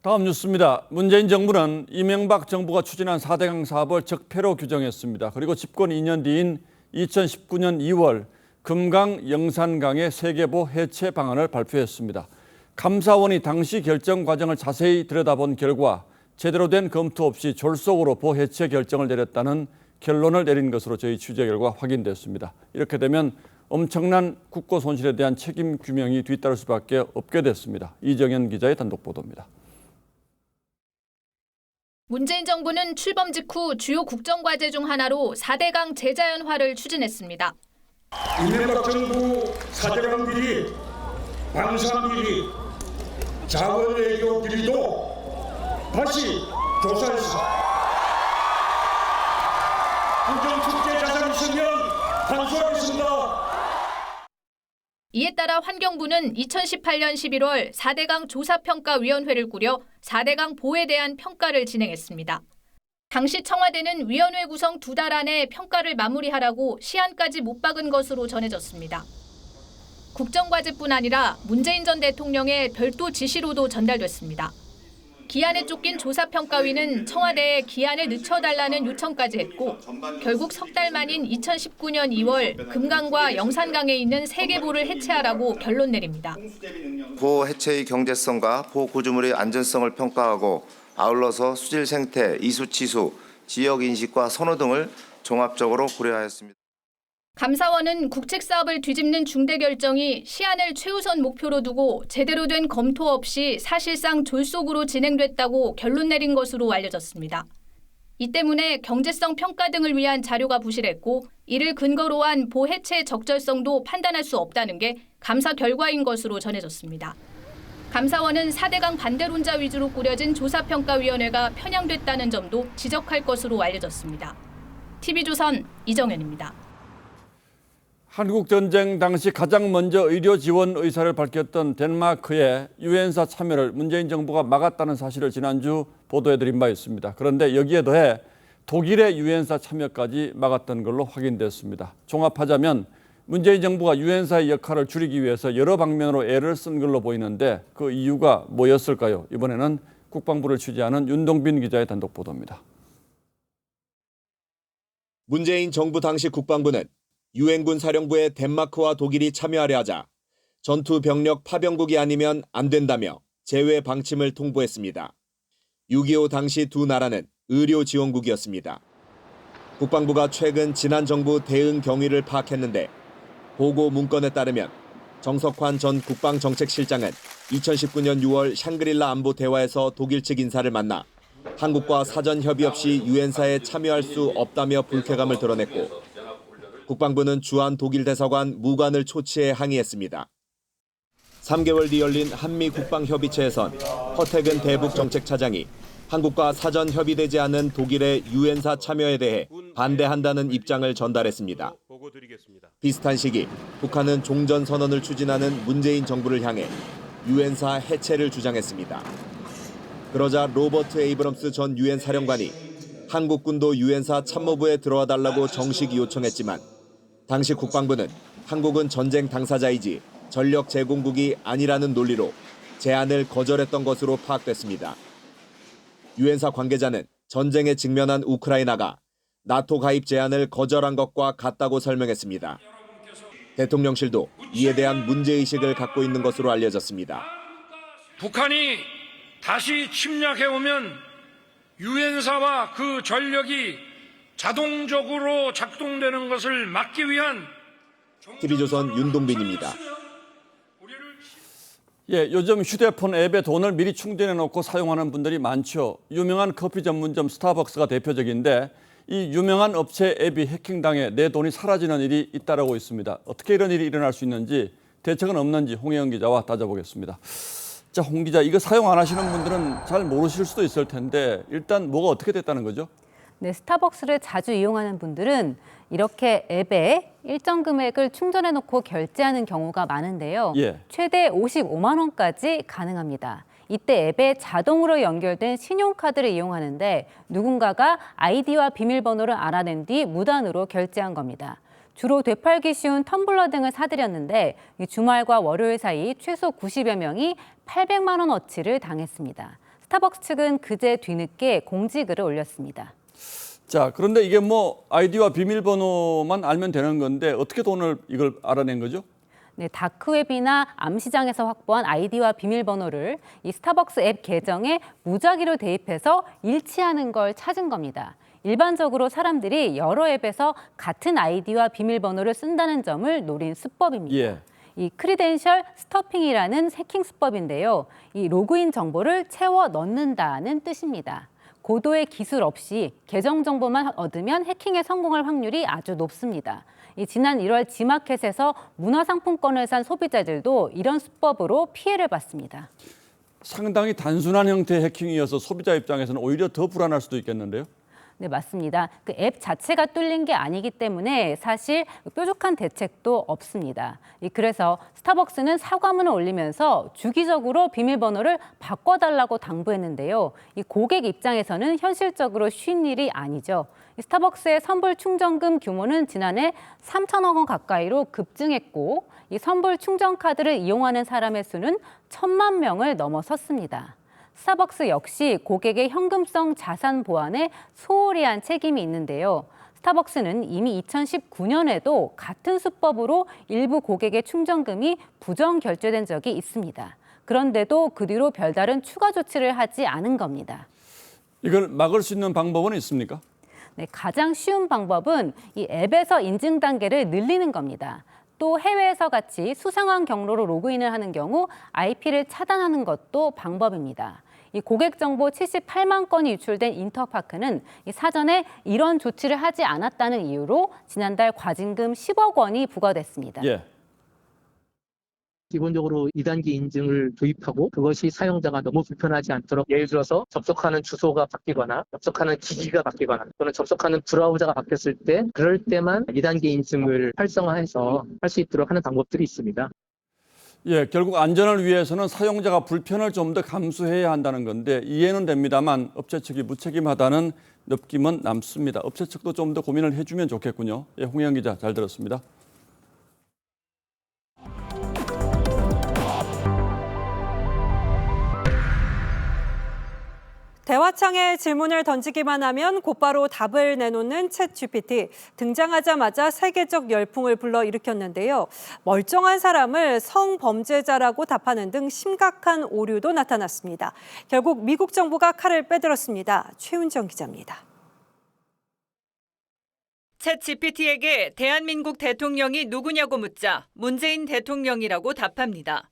다음 뉴스입니다. 문재인 정부는 이명박 정부가 추진한 4대강 사업을 적폐로 규정했습니다. 그리고 집권 2년 뒤인 2019년 2월 금강 영산강의 세계보 해체 방안을 발표했습니다. 감사원이 당시 결정 과정을 자세히 들여다본 결과 제대로 된 검토 없이 졸속으로 보 해체 결정을 내렸다는 결론을 내린 것으로 저희 취재 결과 확인됐습니다. 이렇게 되면 엄청난 국고 손실에 대한 책임 규명이 뒤따를 수밖에 없게 됐습니다. 이정현 기자의 단독 보도입니다. 문재인 정부는 출범 직후 주요 국정과제 중 하나로 4대강 재자연화를 추진했습니다. 이명박 정부 4대강 비리, 방산 비리, 자원 외교 비리도 다시 조사해서 국정축제 자산 있으면 환수하겠습니다. 이에 따라 환경부는 2018년 11월 4대강 조사평가위원회를 꾸려 4대강 보에 대한 평가를 진행했습니다. 당시 청와대는 위원회 구성 2달 안에 평가를 마무리하라고 시한까지 못 박은 것으로 전해졌습니다. 국정과제뿐 아니라 문재인 전 대통령의 별도 지시로도 전달됐습니다. 기한에 쫓긴 조사평가위는 청와대에 기한을 늦춰달라는 요청까지 했고 결국 석 달 만인 2019년 2월 금강과 영산강에 있는 3개보를 해체하라고 결론 내립니다. 보 해체의 경제성과 보 구조물의 안전성을 평가하고 아울러서 수질 생태, 이수 치수, 지역 인식과 선호 등을 종합적으로 고려하였습니다. 감사원은 국책사업을 뒤집는 중대 결정이 시한을 최우선 목표로 두고 제대로 된 검토 없이 사실상 졸속으로 진행됐다고 결론 내린 것으로 알려졌습니다. 이 때문에 경제성 평가 등을 위한 자료가 부실했고 이를 근거로 한 보 해체 적절성도 판단할 수 없다는 게 감사 결과인 것으로 전해졌습니다. 감사원은 4대강 반대론자 위주로 꾸려진 조사평가위원회가 편향됐다는 점도 지적할 것으로 알려졌습니다. TV조선 이정현입니다. 한국 전쟁 당시 가장 먼저 의료 지원 의사를 밝혔던 덴마크의 유엔사 참여를 문재인 정부가 막았다는 사실을 지난주 보도해드린 바 있습니다. 그런데 여기에 더해 독일의 유엔사 참여까지 막았던 걸로 확인됐습니다. 종합하자면 문재인 정부가 유엔사의 역할을 줄이기 위해서 여러 방면으로 애를 쓴 걸로 보이는데 그 이유가 뭐였을까요? 이번에는 국방부를 취재하는 윤동빈 기자의 단독 보도입니다. 문재인 정부 당시 국방부는 유엔군 사령부에 덴마크와 독일이 참여하려 하자 전투 병력 파병국이 아니면 안 된다며 제외 방침을 통보했습니다. 6.25 당시 두 나라는 의료 지원국이었습니다. 국방부가 최근 지난 정부 대응 경위를 파악했는데 보고 문건에 따르면 정석환 전 국방정책실장은 2019년 6월 샹그릴라 안보 대화에서 독일 측 인사를 만나 한국과 사전 협의 없이 유엔사에 참여할 수 없다며 불쾌감을 드러냈고 국방부는 주한 독일 대사관 무관을 초치해 항의했습니다. 3개월 뒤 열린 한미 국방협의체에선 허태근 대북 정책차장이 한국과 사전 협의되지 않은 독일의 유엔사 참여에 대해 반대한다는 입장을 전달했습니다. 비슷한 시기 북한은 종전선언을 추진하는 문재인 정부를 향해 유엔사 해체를 주장했습니다. 그러자 로버트 에이브럼스 전 유엔 사령관이 한국군도 유엔사 참모부에 들어와 달라고 정식 요청했지만 당시 국방부는 한국은 전쟁 당사자이지 전력 제공국이 아니라는 논리로 제안을 거절했던 것으로 파악됐습니다. 유엔사 관계자는 전쟁에 직면한 우크라이나가 나토 가입 제안을 거절한 것과 같다고 설명했습니다. 대통령실도 이에 대한 문제의식을 갖고 있는 것으로 알려졌습니다. 북한이 다시 침략해오면 유엔사와 그 전력이 자동적으로 작동되는 것을 막기 위한 TV조선 윤동빈입니다. 예, 요즘 휴대폰 앱에 돈을 미리 충전해 놓고 사용하는 분들이 많죠. 유명한 커피 전문점 스타벅스가 대표적인데 이 유명한 업체 앱이 해킹당해 내 돈이 사라지는 일이 잇따르고 있습니다. 어떻게 이런 일이 일어날 수 있는지 대책은 없는지 홍혜영 기자와 따져보겠습니다. 자, 홍 기자, 이거 사용 안 하시는 분들은 잘 모르실 수도 있을 텐데 일단 뭐가 어떻게 됐다는 거죠? 네, 스타벅스를 자주 이용하는 분들은 이렇게 앱에 일정 금액을 충전해 놓고 결제하는 경우가 많은데요. 예. 최대 55만 원까지 가능합니다. 이때 앱에 자동으로 연결된 신용카드를 이용하는데 누군가가 아이디와 비밀번호를 알아낸 뒤 무단으로 결제한 겁니다. 주로 되팔기 쉬운 텀블러 등을 사들였는데 주말과 월요일 사이 최소 90여 명이 800만 원어치를 당했습니다. 스타벅스 측은 그제 뒤늦게 공지글을 올렸습니다. 자, 그런데 이게 뭐 아이디와 비밀번호만 알면 되는 건데 어떻게 이걸 알아낸 거죠? 네, 다크웹이나 암시장에서 확보한 아이디와 비밀번호를 이 스타벅스 앱 계정에 무작위로 대입해서 일치하는 걸 찾은 겁니다. 일반적으로 사람들이 여러 앱에서 같은 아이디와 비밀번호를 쓴다는 점을 노린 수법입니다. 예. 이 크리덴셜 스토핑이라는 해킹 수법인데요. 이 로그인 정보를 채워 넣는다는 뜻입니다. 고도의 기술 없이 계정 정보만 얻으면 해킹에 성공할 확률이 아주 높습니다. 지난 1월 지마켓에서 문화상품권을 산 소비자들도 이런 수법으로 피해를 봤습니다. 상당히 단순한 형태의 해킹이어서 소비자 입장에서는 오히려 더 불안할 수도 있겠는데요. 네, 맞습니다. 그 앱 자체가 뚫린 게 아니기 때문에 사실 뾰족한 대책도 없습니다. 그래서 스타벅스는 사과문을 올리면서 주기적으로 비밀번호를 바꿔달라고 당부했는데요. 이 고객 입장에서는 현실적으로 쉬운 일이 아니죠. 스타벅스의 선불 충전금 규모는 지난해 3천억 원 가까이로 급증했고 이 선불 충전 카드를 이용하는 사람의 수는 1,000만 명을 넘어섰습니다. 스타벅스 역시 고객의 현금성 자산 보안에 소홀히 한 책임이 있는데요. 스타벅스는 이미 2019년에도 같은 수법으로 일부 고객의 충전금이 부정 결제된 적이 있습니다. 그런데도 그 뒤로 별다른 추가 조치를 하지 않은 겁니다. 이걸 막을 수 있는 방법은 있습니까? 네, 가장 쉬운 방법은 이 앱에서 인증 단계를 늘리는 겁니다. 또 해외에서 같이 수상한 경로로 로그인을 하는 경우 IP를 차단하는 것도 방법입니다. 이 고객 정보 78만 건이 유출된 인터파크는 사전에 이런 조치를 하지 않았다는 이유로 지난달 과징금 10억 원이 부과됐습니다. 예. 기본적으로 2단계 인증을 도입하고 그것이 사용자가 너무 불편하지 않도록 예를 들어서 접속하는 주소가 바뀌거나 접속하는 기기가 바뀌거나 또는 접속하는 브라우저가 바뀌었을 때 그럴 때만 2단계 인증을 활성화해서 할 수 있도록 하는 방법들이 있습니다. 예, 결국 안전을 위해서는 사용자가 불편을 좀 더 감수해야 한다는 건데 이해는 됩니다만 업체 측이 무책임하다는 느낌은 남습니다. 업체 측도 좀 더 고민을 해주면 좋겠군요. 예, 홍혜영 기자 잘 들었습니다. 대화창에 질문을 던지기만 하면 곧바로 답을 내놓는 챗GPT. 등장하자마자 세계적 열풍을 불러일으켰는데요. 멀쩡한 사람을 성범죄자라고 답하는 등 심각한 오류도 나타났습니다. 결국 미국 정부가 칼을 빼들었습니다. 최훈정 기자입니다. 챗GPT에게 대한민국 대통령이 누구냐고 묻자 문재인 대통령이라고 답합니다.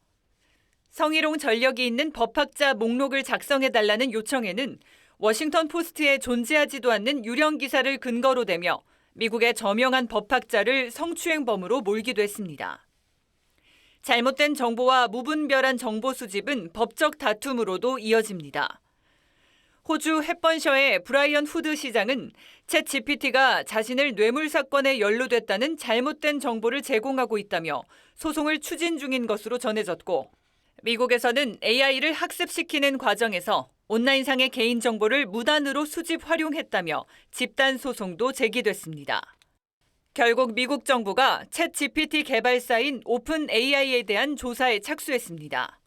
성희롱 전력이 있는 법학자 목록을 작성해달라는 요청에는 워싱턴 포스트에 존재하지도 않는 유령 기사를 근거로 대며 미국의 저명한 법학자를 성추행범으로 몰기도 했습니다. 잘못된 정보와 무분별한 정보 수집은 법적 다툼으로도 이어집니다. 호주 헵번셔의 브라이언 후드 시장은 챗GPT가 자신을 뇌물 사건에 연루됐다는 잘못된 정보를 제공하고 있다며 소송을 추진 중인 것으로 전해졌고 미국에서는 AI를 학습시키는 과정에서 온라인상의 개인정보를 무단으로 수집 활용했다며 집단 소송도 제기됐습니다. 결국 미국 정부가 챗 GPT 개발사인 오픈 AI에 대한 조사에 착수했습니다.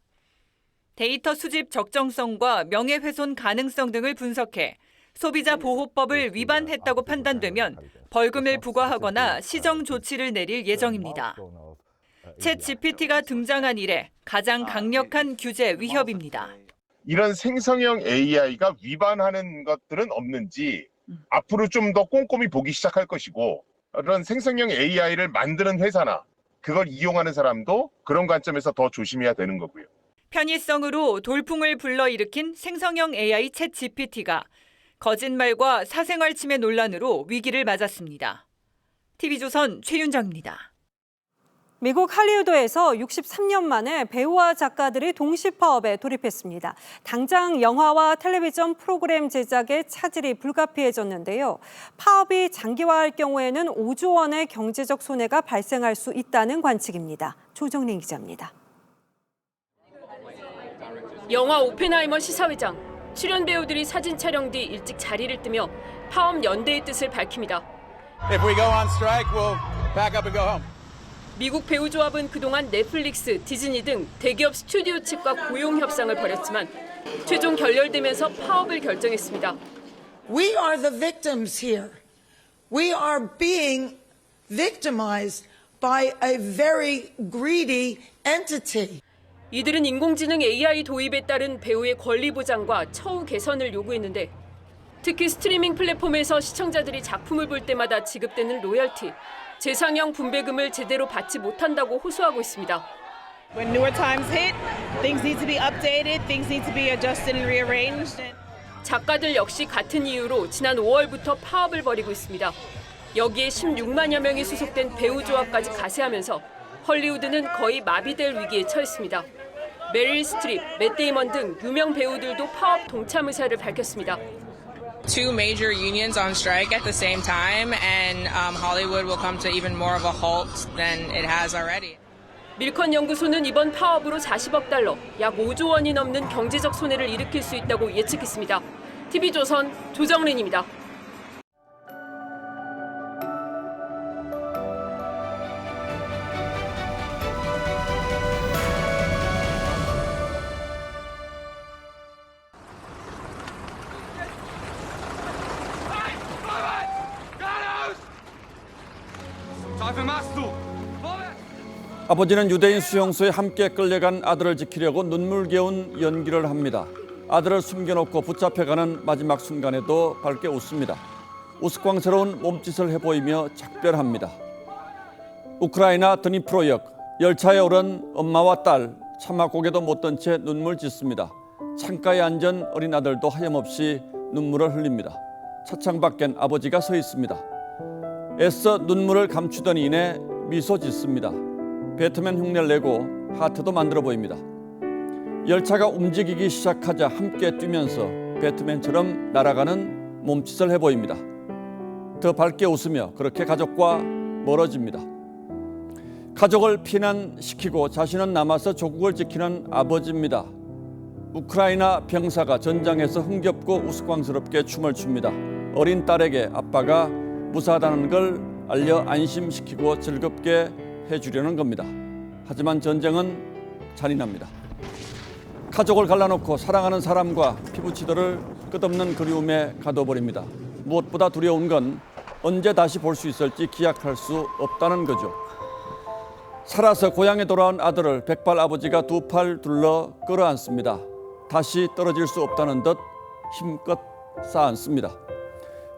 데이터 수집 적정성과 명예훼손 가능성 등을 분석해 소비자 보호법을 위반했다고 판단되면 벌금을 부과하거나 시정 조치를 내릴 예정입니다. 챗 GPT가 등장한 이래 가장 강력한 규제 위협입니다. 이런 생성형 AI가 위반하는 것들은 없는지 앞으로 좀 더 꼼꼼히 보기 시작할 것이고, 그런 생성형 AI를 만드는 회사나 그걸 이용하는 사람도 그런 관점에서 더 조심해야 되는 거고요. 편의성으로 돌풍을 불러일으킨 생성형 AI 챗 GPT가 거짓말과 사생활 침해 논란으로 위기를 맞았습니다. TV조선 최윤정입니다. 미국 할리우드에서 63년 만에 배우와 작가들이 동시 파업에 돌입했습니다. 당장 영화와 텔레비전 프로그램 제작에 차질이 불가피해졌는데요. 파업이 장기화할 경우에는 5조 원의 경제적 손해가 발생할 수 있다는 관측입니다. 조정린 기자입니다. 영화 오펜하이머 시사회장, 출연 배우들이 사진 촬영 뒤 일찍 자리를 뜨며 파업 연대의 뜻을 밝힙니다. If we go on strike, we'll pack up and go home. 미국 배우조합은 그동안 넷플릭스, 디즈니 등 대기업 스튜디오 측과 고용 협상을 벌였지만 최종 결렬되면서 파업을 결정했습니다. We are the victims here. We are being victimized by a very greedy entity. 이들은 인공지능 AI 도입에 따른 배우의 권리 보장과 처우 개선을 요구했는데 특히 스트리밍 플랫폼에서 시청자들이 작품을 볼 때마다 지급되는 로열티, 재상영 분배금을 제대로 받지 못한다고 호소하고 있습니다. When newer times hit, things need to be updated, things need to be adjusted and rearranged. 작가들 역시 같은 이유로 지난 5월부터 파업을 벌이고 있습니다. 여기에 16만여 명이 소속된 배우조합까지 가세하면서 헐리우드는 거의 마비될 위기에 처했습니다. 메릴 스트립, 맷 데이먼 등 유명 배우들도 파업 동참 의사를 밝혔습니다. Two major unions on strike at the same time, and Hollywood will come to even more of a halt than it has already. 밀컨 연구소는 이번 파업으로 40억 달러, 약 5조 원이 넘는 경제적 손해를 일으킬 수 있다고 예측했습니다. TV조선 조정린입니다. 아버지는 유대인 수용소에 함께 끌려간 아들을 지키려고 눈물겨운 연기를 합니다. 아들을 숨겨놓고 붙잡혀가는 마지막 순간에도 밝게 웃습니다. 우스꽝스러운 몸짓을 해보이며 작별합니다. 우크라이나 드니프로역, 열차에 오른 엄마와 딸, 차마 고개도 못 든 채 눈물 짓습니다. 창가에 앉은 어린 아들도 하염없이 눈물을 흘립니다. 차창 밖엔 아버지가 서 있습니다. 애써 눈물을 감추던 이내 미소 짓습니다. 배트맨 흉내를 내고 하트도 만들어 보입니다. 열차가 움직이기 시작하자 함께 뛰면서 배트맨처럼 날아가는 몸짓을 해보입니다. 더 밝게 웃으며 그렇게 가족과 멀어집니다. 가족을 피난시키고 자신은 남아서 조국을 지키는 아버지입니다. 우크라이나 병사가 전장에서 흥겹고 우스꽝스럽게 춤을 춥니다. 어린 딸에게 아빠가 무사하다는 걸 알려 안심시키고 즐겁게 해주려는 겁니다. 하지만 전쟁은 잔인합니다. 가족을 갈라놓고 사랑하는 사람과 피부치도를 끝없는 그리움에 가둬버립니다. 무엇보다 두려운 건 언제 다시 볼 수 있을지 기약할 수 없다는 거죠. 살아서 고향에 돌아온 아들을 백발 아버지가 두 팔 둘러 끌어안습니다. 다시 떨어질 수 없다는 듯 힘껏 쌓아안습니다.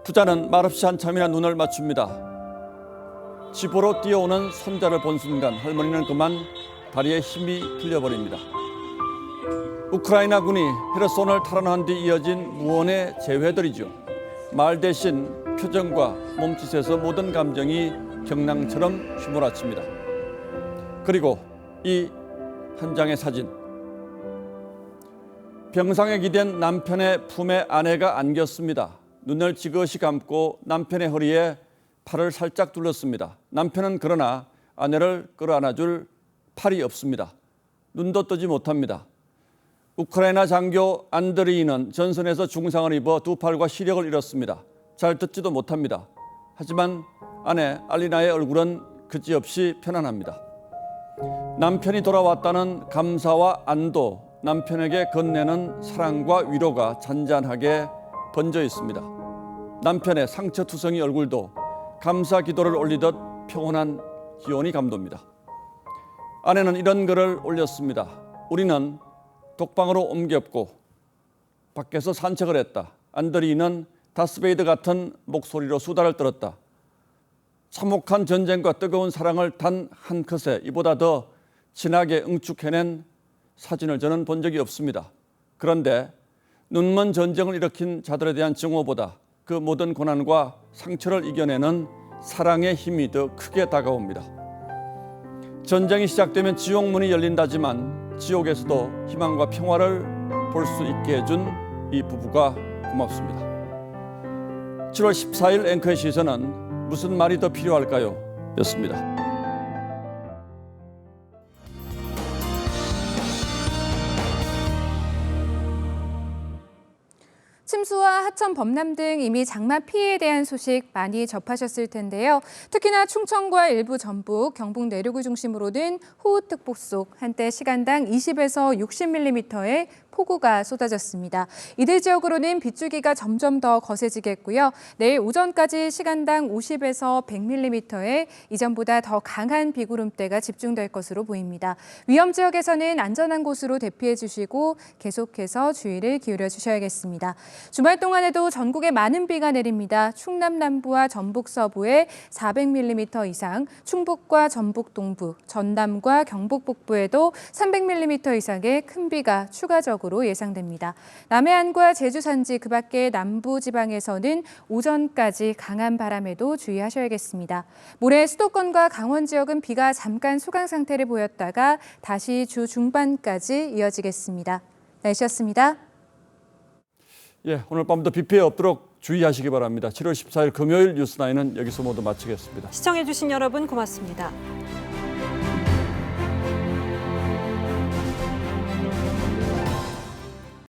부자는 말없이 한참이나 눈을 맞춥니다. 집으로 뛰어오는 손자를 본 순간 할머니는 그만 다리에 힘이 풀려버립니다. 우크라이나 군이 헤르손을 탈환한 뒤 이어진 무언의 재회들이죠. 말 대신 표정과 몸짓에서 모든 감정이 경랑처럼 휘몰아칩니다. 그리고 이 한 장의 사진. 병상에 기댄 남편의 품에 아내가 안겼습니다. 눈을 지그시 감고 남편의 허리에 팔을 살짝 둘렀습니다. 남편은 그러나 아내를 끌어안아줄 팔이 없습니다. 눈도 뜨지 못합니다. 우크라이나 장교 안드리이는 전선에서 중상을 입어 두 팔과 시력을 잃었습니다. 잘 듣지도 못합니다. 하지만 아내 알리나의 얼굴은 그지없이 편안합니다. 남편이 돌아왔다는 감사와 안도, 남편에게 건네는 사랑과 위로가 잔잔하게 번져 있습니다. 남편의 상처투성이 얼굴도 감사 기도를 올리듯 평온한 기온이 감돕니다. 아내는 이런 글을 올렸습니다. 우리는 독방으로 옮겼고 밖에서 산책을 했다. 안드리이는 다스베이드 같은 목소리로 수다를 떨었다. 참혹한 전쟁과 뜨거운 사랑을 단 한 컷에 이보다 더 진하게 응축해낸 사진을 저는 본 적이 없습니다. 그런데 눈먼 전쟁을 일으킨 자들에 대한 증오보다 그 모든 고난과 상처를 이겨내는 사랑의 힘이 더 크게 다가옵니다. 전쟁이 시작되면 지옥문이 열린다지만 지옥에서도 희망과 평화를 볼 수 있게 해준 이 부부가 고맙습니다. 7월 14일 앵커의 시선은 무슨 말이 더 필요할까요? 였습니다. 침수와 하천 범람 등 이미 장마 피해에 대한 소식 많이 접하셨을 텐데요. 특히나 충청과 일부 전북, 경북 내륙을 중심으로는 호우특보 속 한때 시간당 20에서 60mm의 폭우가 쏟아졌습니다. 이들 지역으로는 빗줄기가 점점 더 거세지겠고요. 내일 오전까지 시간당 50에서 100mm의 이전보다 더 강한 비구름대가 집중될 것으로 보입니다. 위험 지역에서는 안전한 곳으로 대피해 주시고 계속해서 주의를 기울여 주셔야겠습니다. 주말 동안에도 전국에 많은 비가 내립니다. 충남 남부와 전북 서부에 400mm 이상, 충북과 전북 동부, 전남과 경북 북부에도 300mm 이상의 큰 비가 추가적으로 예상됩니다. 남해안과 제주 산지 그 밖에 남부 지방에서는 오전까지 강한 바람에도 주의하셔야겠습니다. 모레 수도권과 강원 지역은 비가 잠깐 소강 상태를 보였다가 다시 주 중반까지 이어지겠습니다. 날씨였습니다. 예, 오늘 밤도 비 피해 없도록 주의하시기 바랍니다. 7월 14일 금요일 뉴스9는 여기서 모두 마치겠습니다. 시청해주신 여러분 고맙습니다.